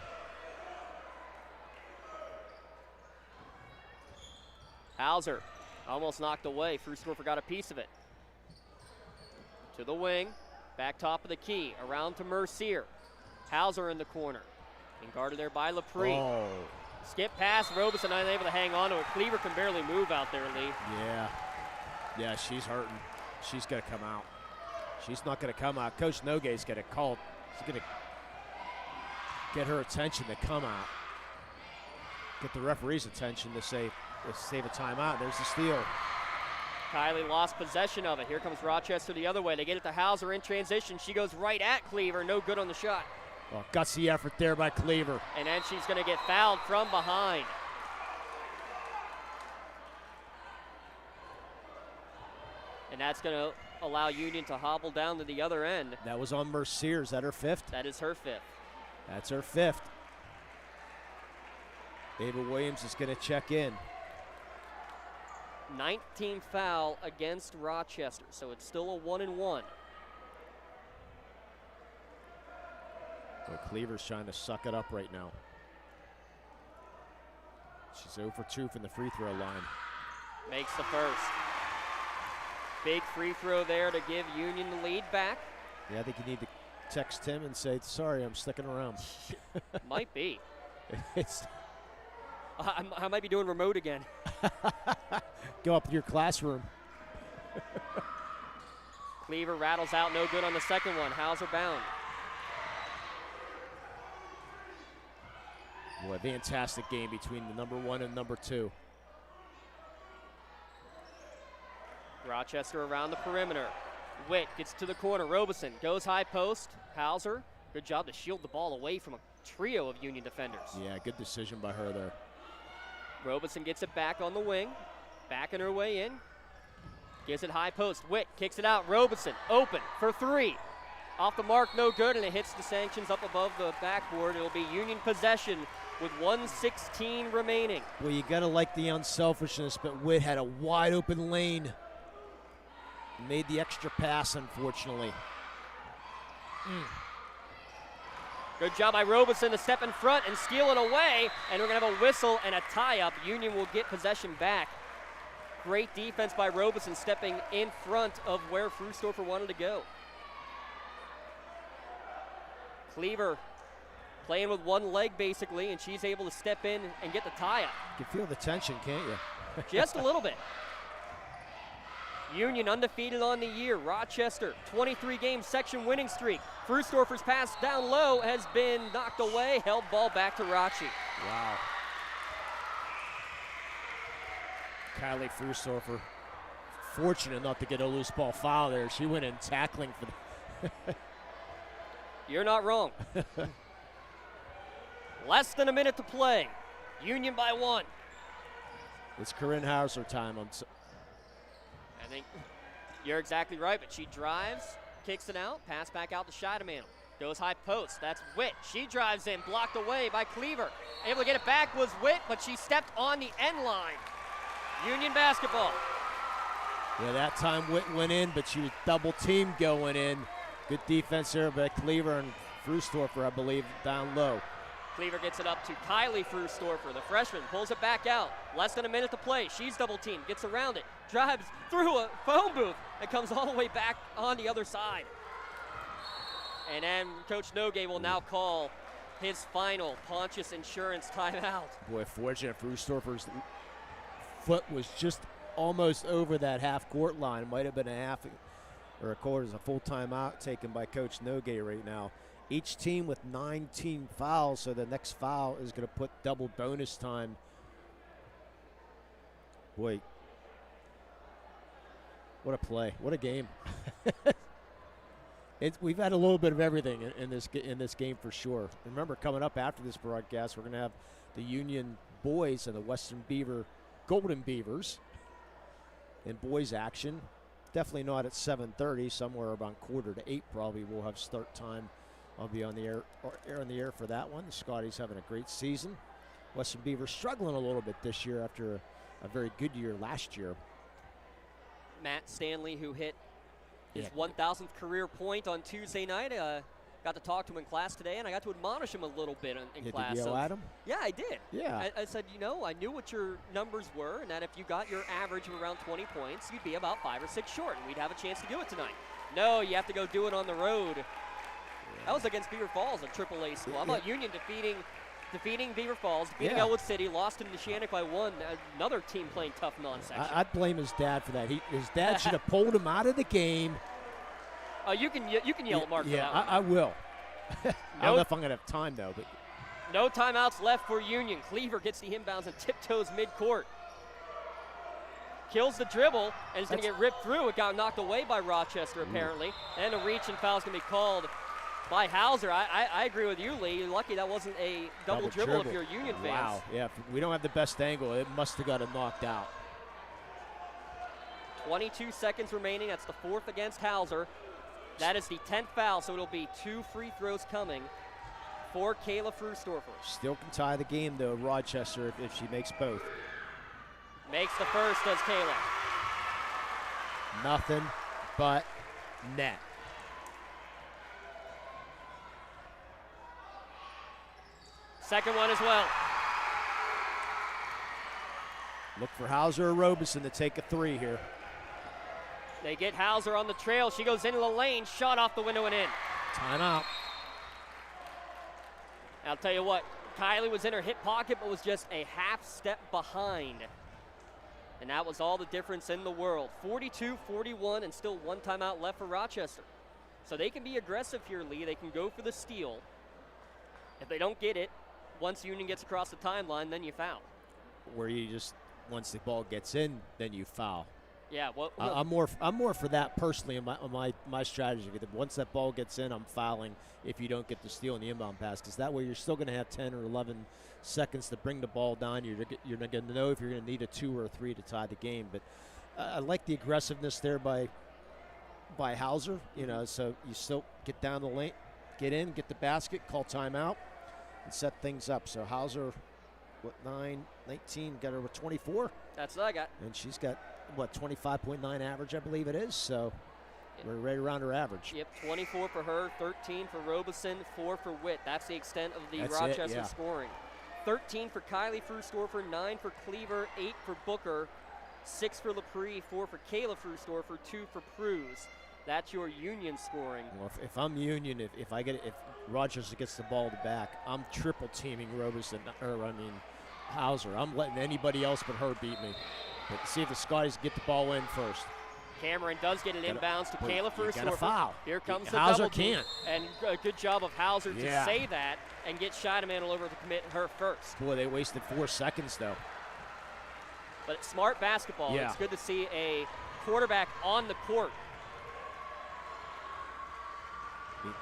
S2: Hauser almost knocked away. Fruesdorfer got a piece of it. To the wing, back top of the key, around to Mercier. Hauser in the corner, and guarded there by Lepre.
S6: Oh.
S2: Skip pass, Robeson unable to hang on to it. Cleaver can barely move out there, Lee.
S6: Yeah, she's hurting. She's got to come out. She's not going to come out. Coach Nogate's got to call. He's going to get her attention to come out. Get the referee's attention to save a timeout. There's the steal.
S2: Kylie lost possession of it. Here comes Rochester the other way. They get it to Hauser in transition. She goes right at Cleaver. No good on the shot.
S6: Oh, gutsy effort there by Cleaver.
S2: And then she's going to get fouled from behind. And that's going to allow Union to hobble down to the other end.
S6: That was on Mercier. Is that her fifth?
S2: That is her fifth.
S6: That's her fifth. David Williams is going to check in.
S2: 19 foul against Rochester, so it's still a 1-1.
S6: Well, Cleaver's trying to suck it up right now. She's 0 for 2 from the free throw line.
S2: Makes the first. Big free throw there to give Union the lead back.
S6: Yeah, I think you need to text him and say, sorry, I'm sticking around.
S2: Might be.
S6: It's
S2: I might be doing remote again.
S6: Go up to your classroom.
S2: Cleaver rattles out, no good on the second one. Hauser bound.
S6: Boy, fantastic game between the number 1 and number 2.
S2: Rochester around the perimeter. Witt gets to the corner. Robeson goes high post. Hauser, good job to shield the ball away from a trio of Union defenders.
S6: Yeah, good decision by her there.
S2: Robeson gets it back on the wing. Backing her way in. Gives it high post. Witt kicks it out. Robeson open for 3. Off the mark, no good, and it hits the sanctions up above the backboard. It'll be Union possession with 1:16 remaining.
S6: Well, you got to like the unselfishness, but Witt had a wide open lane. Made the extra pass, unfortunately.
S2: Good job by Robeson to step in front and steal it away, and we're going to have a whistle and a tie-up. Union will get possession back. Great defense by Robeson, stepping in front of where Fruesdorfer wanted to go. Cleaver playing with one leg, basically, and she's able to step in and get the tie-up.
S6: You can feel the tension, can't you?
S2: Just a little bit. Union undefeated on the year. Rochester, 23-game section winning streak. Fruesdorfer's pass down low has been knocked away. Held ball back to Rachi.
S6: Wow. Kylie Fruesdorfer, fortunate not to get a loose ball foul there. She went in tackling for the
S2: You're not wrong. Less than a minute to play. Union by 1.
S6: It's Corinne Hauser time.
S2: I think you're exactly right, but she drives, kicks it out, pass back out to Scheidemann. Goes high post. That's Witt. She drives in, blocked away by Cleaver. Able to get it back was Witt, but she stepped on the end line. Union basketball.
S6: Yeah, that time Witt went in, but she was double teamed going in. Good defense there by Cleaver and Fruesdorfer, I believe, down low.
S2: Cleaver gets it up to Kylie Fruesdorfer, the freshman, pulls it back out. Less than a minute to play. She's double teamed, gets around it, drives through a phone booth, and comes all the way back on the other side. And then Coach Nogay will now call his final Pontius Insurance timeout.
S6: Boy, fortunate Fruesdorfer's foot was just almost over that half-court line. It might have been a half or a quarter. It's a full timeout taken by Coach Nogay right now. Each team with 19 fouls, so the next foul is going to put double bonus time. Boy, what a play! What a game! We've had a little bit of everything in this game for sure. Remember, coming up after this broadcast, we're going to have the Union boys and the Western Beaver Golden Beavers in boys action. Definitely not at 7:30. Somewhere around 7:45 probably we'll have start time. I'll be on the air for that one. The Scotties having a great season. Western Beaver struggling a little bit this year after a very good year last year.
S2: Matt Stanley, who hit his 1,000th career point on Tuesday night. Got to talk to him in class today, and I got to admonish him a little bit in class.
S6: Did you yell at him?
S2: Yeah, I did.
S6: Yeah.
S2: I said, I knew what your numbers were, and that if you got your average of around 20 points, you'd be about 5 or 6 short, and we'd have a chance to do it tonight. No, you have to go do it on the road. Yeah. That was against Beaver Falls, a AAA school. How about Union defeating Beaver Falls, defeating Elwood City, lost in Neshannock by 1. Another team playing tough non-section.
S6: I'd blame his dad for that. His dad should have pulled him out of the game.
S2: You can yell at Mark for that one.
S6: I will. I don't know if I'm going to have time, though. But
S2: no timeouts left for Union. Cleaver gets the inbounds and tiptoes midcourt. Kills the dribble, and is going to get ripped through. It got knocked away by Rochester, apparently. And a reach and foul is going to be called by Hauser. I agree with you, Lee. You're lucky that wasn't a double dribble if you're Union fans.
S6: Wow, yeah. If we don't have the best angle, it must have got him knocked out.
S2: 22 seconds remaining. That's the 4th against Hauser. That is the 10th foul, so it'll be 2 free throws coming for Kayla Frustorfer.
S6: Still can tie the game, though, Rochester, if she makes both.
S2: Makes the first, does Kayla.
S6: Nothing but net.
S2: Second one as well.
S6: Look for Hauser or Robeson to take a 3 here.
S2: They get Hauser on the trail. She goes into the lane, shot off the window and in.
S6: Timeout.
S2: I'll tell you what, Kylie was in her hip pocket but was just a half step behind. And that was all the difference in the world. 42-41 and still 1 timeout left for Rochester. So they can be aggressive here, Lee. They can go for the steal. If they don't get it, once Union gets across the timeline, then you foul.
S6: Where you just, once the ball gets in, then you foul.
S2: Yeah,
S6: I'm more for that personally in my strategy. Once that ball gets in, I'm fouling if you don't get the steal in the inbound pass, because that way you're still going to have 10 or 11 seconds to bring the ball down. You're not going to know if you're going to need a 2 or a 3 to tie the game. But I like the aggressiveness there by Hauser. So you still get down the lane, get in, get the basket, call timeout, and set things up. So Hauser, 19, got her with 24.
S2: That's what I got.
S6: And she's got, 25.9 average, I believe it is. So we're right around her average.
S2: Yep, 24 for her, 13 for Robeson, 4 for Witt. That's the extent of the Rochester scoring. 13 for Kylie Frustorfer, 9 for Cleaver, 8 for Booker, 6 for Lepre, 4 for Kayla Frustorfer, 2 for Pruz. That's your Union scoring.
S6: Well, if I'm Union, if Rochester gets the ball to the back, I'm triple teaming Hauser. I'm letting anybody else but her beat me. But see if the Scotties get the ball in first.
S2: Cameron does get an inbounds to Kayla Frustorfer.
S6: Foul.
S2: Here comes the
S6: Hauser
S2: double team.
S6: can't.
S2: And a good job of Hauser to say that and get Scheidemantel over to commit her first.
S6: Boy, they wasted 4 seconds, though.
S2: But it's smart basketball.
S6: Yeah.
S2: It's good to see a quarterback on the court.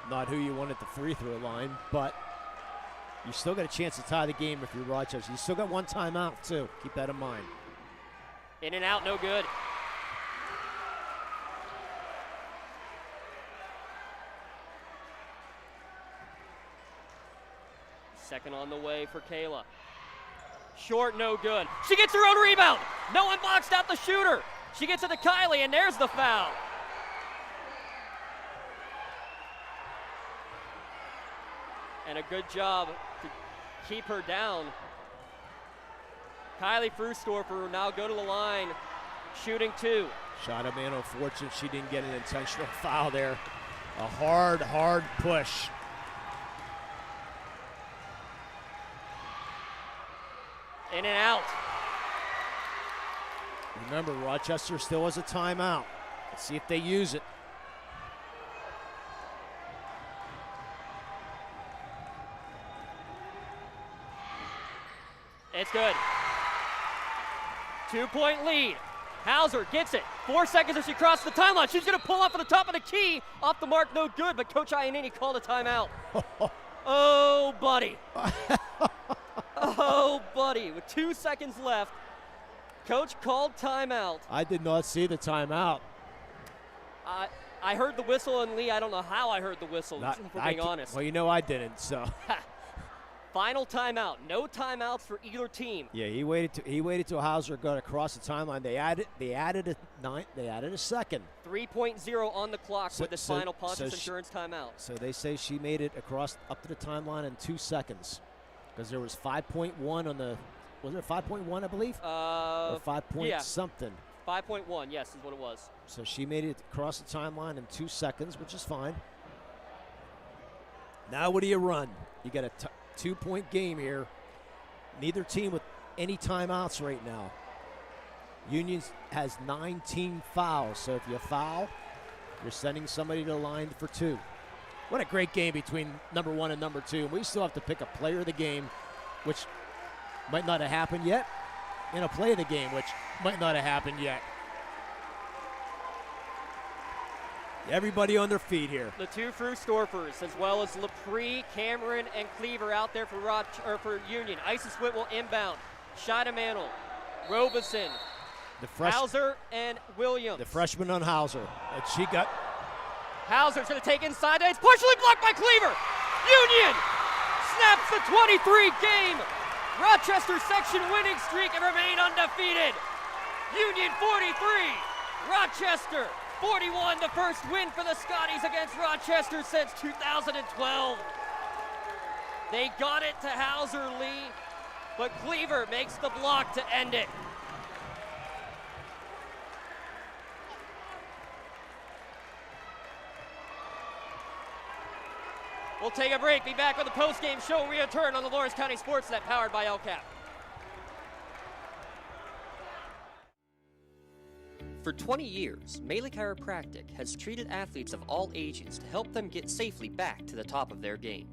S6: Not who you want at the free throw line, but you still got a chance to tie the game if you're Rochester. You still got 1 timeout, too. Keep that in mind.
S2: In and out, no good. Second on the way for Kayla. Short, no good. She gets her own rebound. No one boxed out the shooter. She gets it to Kylie, and there's the foul. And a good job to keep her down. Kylie Frustorfer will now go to the line, shooting 2.
S6: Scheidemantel, fortunate she didn't get an intentional foul there. A hard push.
S2: In and out.
S6: Remember, Rochester still has a timeout. Let's see if they use it.
S2: It's good. 2-point lead. Hauser gets it. 4 seconds as she crosses the timeline. She's going to pull up at the top of the key. Off the mark, no good, but Coach Iannini called a timeout. Oh, buddy. Oh, buddy. With 2 seconds left, Coach called timeout.
S6: I did not see the timeout.
S2: I heard the whistle, and Lee, I don't know how I heard the whistle, if we're being honest.
S6: Well, I didn't, so.
S2: Final timeout. No timeouts for either team.
S6: Yeah, he waited till Hauser got across the timeline. They added a second.
S2: 3.0 on the clock with this final Pontus Insurance timeout.
S6: So they say she made it across up to the timeline in 2 seconds, because there was 5.1 on the. Was it 5.1, I believe? Or 5 point
S2: yeah.
S6: something.
S2: 5.1, yes, is what it was.
S6: So she made it across the timeline in 2 seconds, which is fine. Now what do you run? You got a 2-point game here. Neither team with any timeouts right now. Union has 19 fouls, so if you foul, you're sending somebody to the line for 2. What a great game between number 1 and number 2. We still have to pick a player of the game, which might not have happened yet, and a play of the game, which might not have happened yet. Everybody on their feet here.
S2: The two Frustorfers, as well as Lepre, Cameron, and Cleaver out there for Union. Isis Witt will inbound. Scheidemantel, Robeson, Hauser, and Williams.
S6: The freshman on Hauser. And she got.
S2: Hauser's going to take inside. It's partially blocked by Cleaver. Union snaps the 23-game Rochester section winning streak and remain undefeated. Union 43, Rochester 41, the first win for the Scotties against Rochester since 2012. They got it to Hauser Lee, but Cleaver makes the block to end it. We'll take a break, be back on the postgame show. We return on the Lawrence County Sportsnet, powered by LCAP. For 20 years, Melee Chiropractic has treated athletes of all ages to help them get safely back to the top of their game.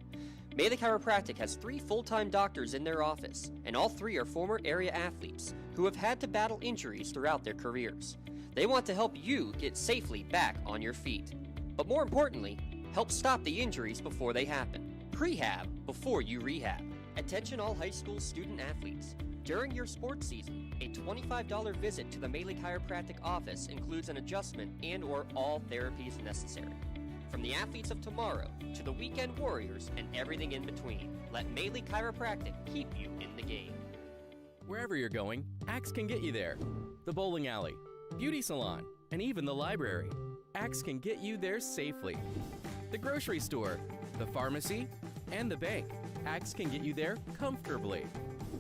S2: Melee Chiropractic has 3 full-time doctors in their office, and all 3 are former area athletes who have had to battle injuries throughout their careers. They want to help you get safely back on your feet. But more importantly, help stop the injuries before they happen. Prehab before you rehab. Attention all high school student athletes. During your sports season, a $25 visit to the Melee Chiropractic office includes an adjustment and/or all therapies necessary. From the athletes of tomorrow to the weekend warriors and everything in between, let Melee Chiropractic keep you in the game.
S11: Wherever you're going, Axe can get you there. The bowling alley, beauty salon, and even the library. Axe can get you there safely. The grocery store, the pharmacy, and the bank. Axe can get you there comfortably.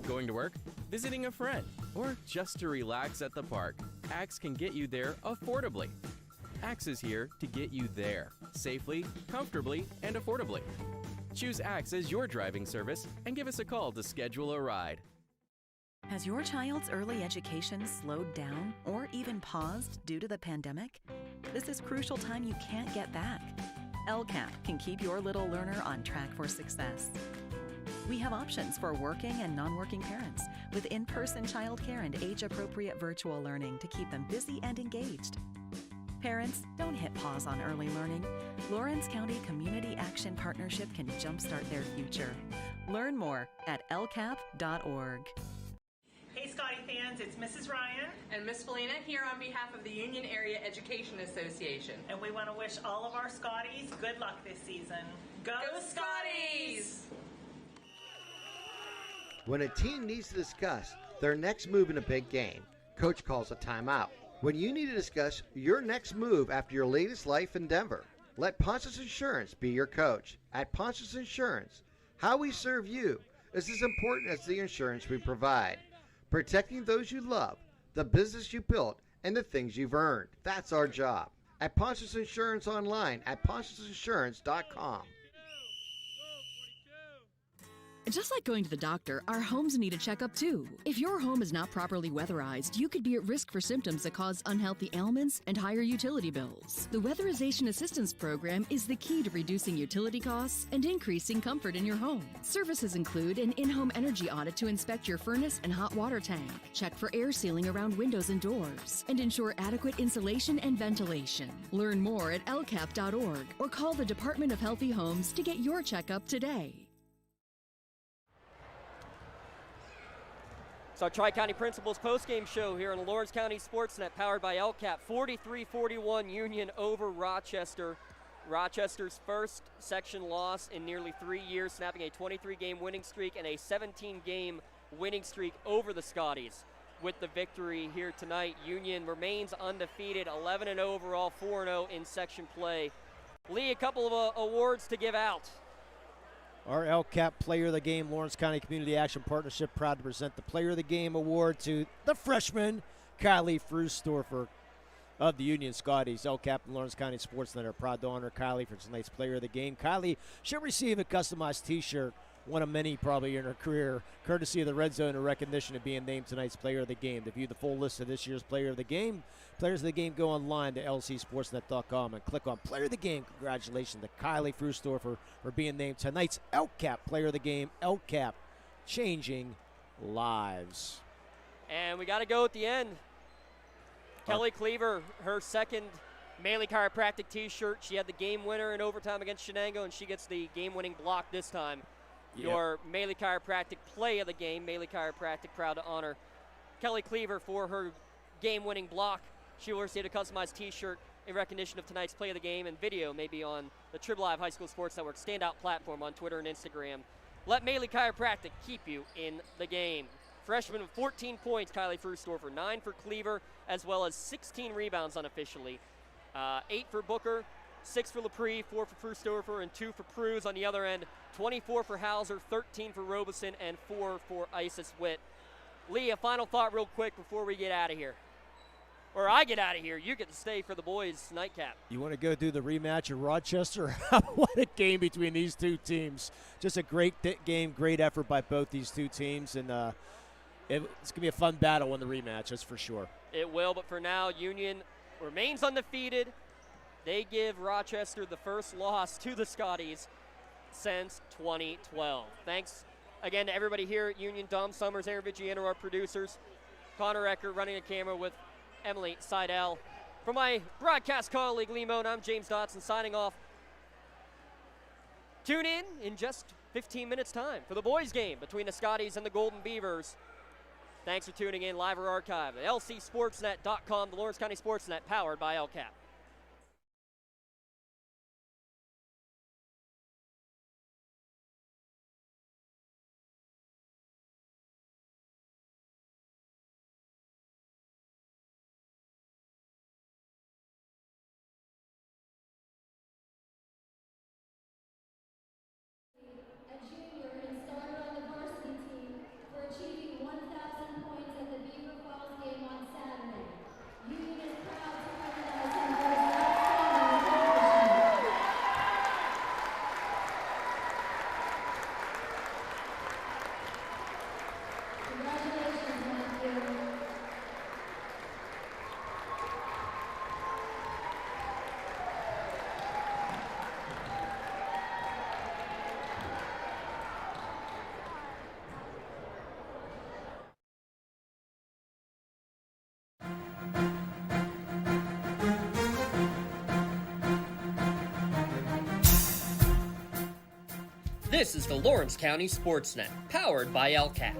S11: Going to work, visiting a friend, or just to relax at the park. Axe can get you there affordably. Axe is here to get you there safely, comfortably, and affordably. Choose Axe as your driving service and give us a call to schedule a ride.
S15: Has your child's early education slowed down or even paused due to the pandemic? This is crucial time you can't get back. LCAP can keep your little learner on track for success. We have options for working and non-working parents with in-person childcare and age-appropriate virtual learning to keep them busy and engaged. Parents, don't hit pause on early learning. Lawrence County Community Action Partnership can jumpstart their future. Learn more at lcap.org.
S13: Hey Scotty fans, it's Mrs. Ryan
S14: And Miss Felina here on behalf of the Union Area Education Association.
S13: and we want to wish all of our Scotties good luck this season. Go Scotties!
S10: When a team needs to discuss their next move in a big game, coach calls a timeout. When you need to discuss your next move after your latest life endeavor, let Pontus Insurance be your coach. At Pontus Insurance, how we serve you is as important as the insurance we provide. Protecting those you love, the business you built, and the things you've earned. That's our job. At Pontus Insurance online at pontusinsurance.com.
S7: Just like going to the doctor, our homes need a checkup too. If your home is not properly weatherized, you could be at risk for symptoms that cause unhealthy ailments and higher utility bills. The Weatherization Assistance Program is the key to reducing utility costs and increasing comfort in your home. Services include an in-home energy audit to inspect your furnace and hot water tank, check for air sealing around windows and doors, and ensure adequate insulation and ventilation. Learn more at lcap.org or call the Department of Healthy Homes to get your checkup today.
S2: It's our Tri-County Principals postgame show here on the Lawrence County Sportsnet, powered by LCAP. 43-41 Union over Rochester. Rochester's first section loss in nearly 3 years, snapping a 23-game winning streak and a 17-game winning streak over the Scotties. With the victory here tonight, Union remains undefeated, 11-0 overall, 4-0 in section play. Lee, a couple of awards to give out.
S6: Our LCAP Player of the Game, Lawrence County Community Action Partnership, proud to present the Player of the Game award to the freshman, Kylie Frustorfer of the Union Scotties. LCAP and Lawrence County Sportsnet are proud to honor Kylie for tonight's Player of the Game. Kylie should receive a customized T-shirt, one of many probably in her career, courtesy of the Red Zone, in recognition of being named tonight's Player of the Game. To view the full list of this year's Player of the Game, Players of the Game, go online to lcsportsnet.com and click on Player of the Game. Congratulations to Kylie Frustorfer for being named tonight's LCAP Player of the Game. LCAP, changing lives.
S2: And we got to go at the end. Kelly Cleaver, her second Maley Chiropractic T-shirt. She had the game winner in overtime against Shenango, and she gets the game-winning block this time. Yep. Your Maley Chiropractic Play of the Game. Maley Chiropractic proud to honor Kelly Cleaver for her game-winning block. She will receive a customized T-shirt in recognition of tonight's Play of the Game, and video maybe on the Trib Live High School Sports Network standout platform on Twitter and Instagram. Let Maley Chiropractic keep you in the game. Freshman with 14 points, Kylie Frustorfer, 9 for Cleaver, as well as 16 rebounds unofficially. 8 for Booker, 6 for Lepre, 4 for Frustorfer, and 2 for Pruz on the other end. 24 for Hauser, 13 for Robeson, and 4 for Isis Witt. Lee, a final thought real quick before we get out of here. Or I get out of here. You get to stay for the boys' nightcap.
S6: You want to go do the rematch of Rochester? What a game between these two teams. Just a great game, great effort by both these two teams. And it's going to be a fun battle in the rematch, that's for sure.
S2: It will, but for now, Union remains undefeated. They give Rochester the first loss to the Scotties since 2012. Thanks again to everybody here at Union. Dom Summers, Aaron Vigiano, our producers. Connor Ecker running the camera with Emily Seidel. For my broadcast colleague Lee Moan, I'm James Dotson signing off. Tune in just 15 minutes time for the boys game between the Scotties and the Golden Beavers. Thanks for tuning in, live or archived at lcsportsnet.com, the Lawrence County Sportsnet, powered by LCAP.
S16: A junior and starter on the varsity team for achieving 1,000 points at the Beaver Falls game on Saturday. Union is proud to recognize him for his outstanding accomplishment. Congratulations, Matthew.
S2: This is the Lawrence County Sportsnet, powered by LCAP.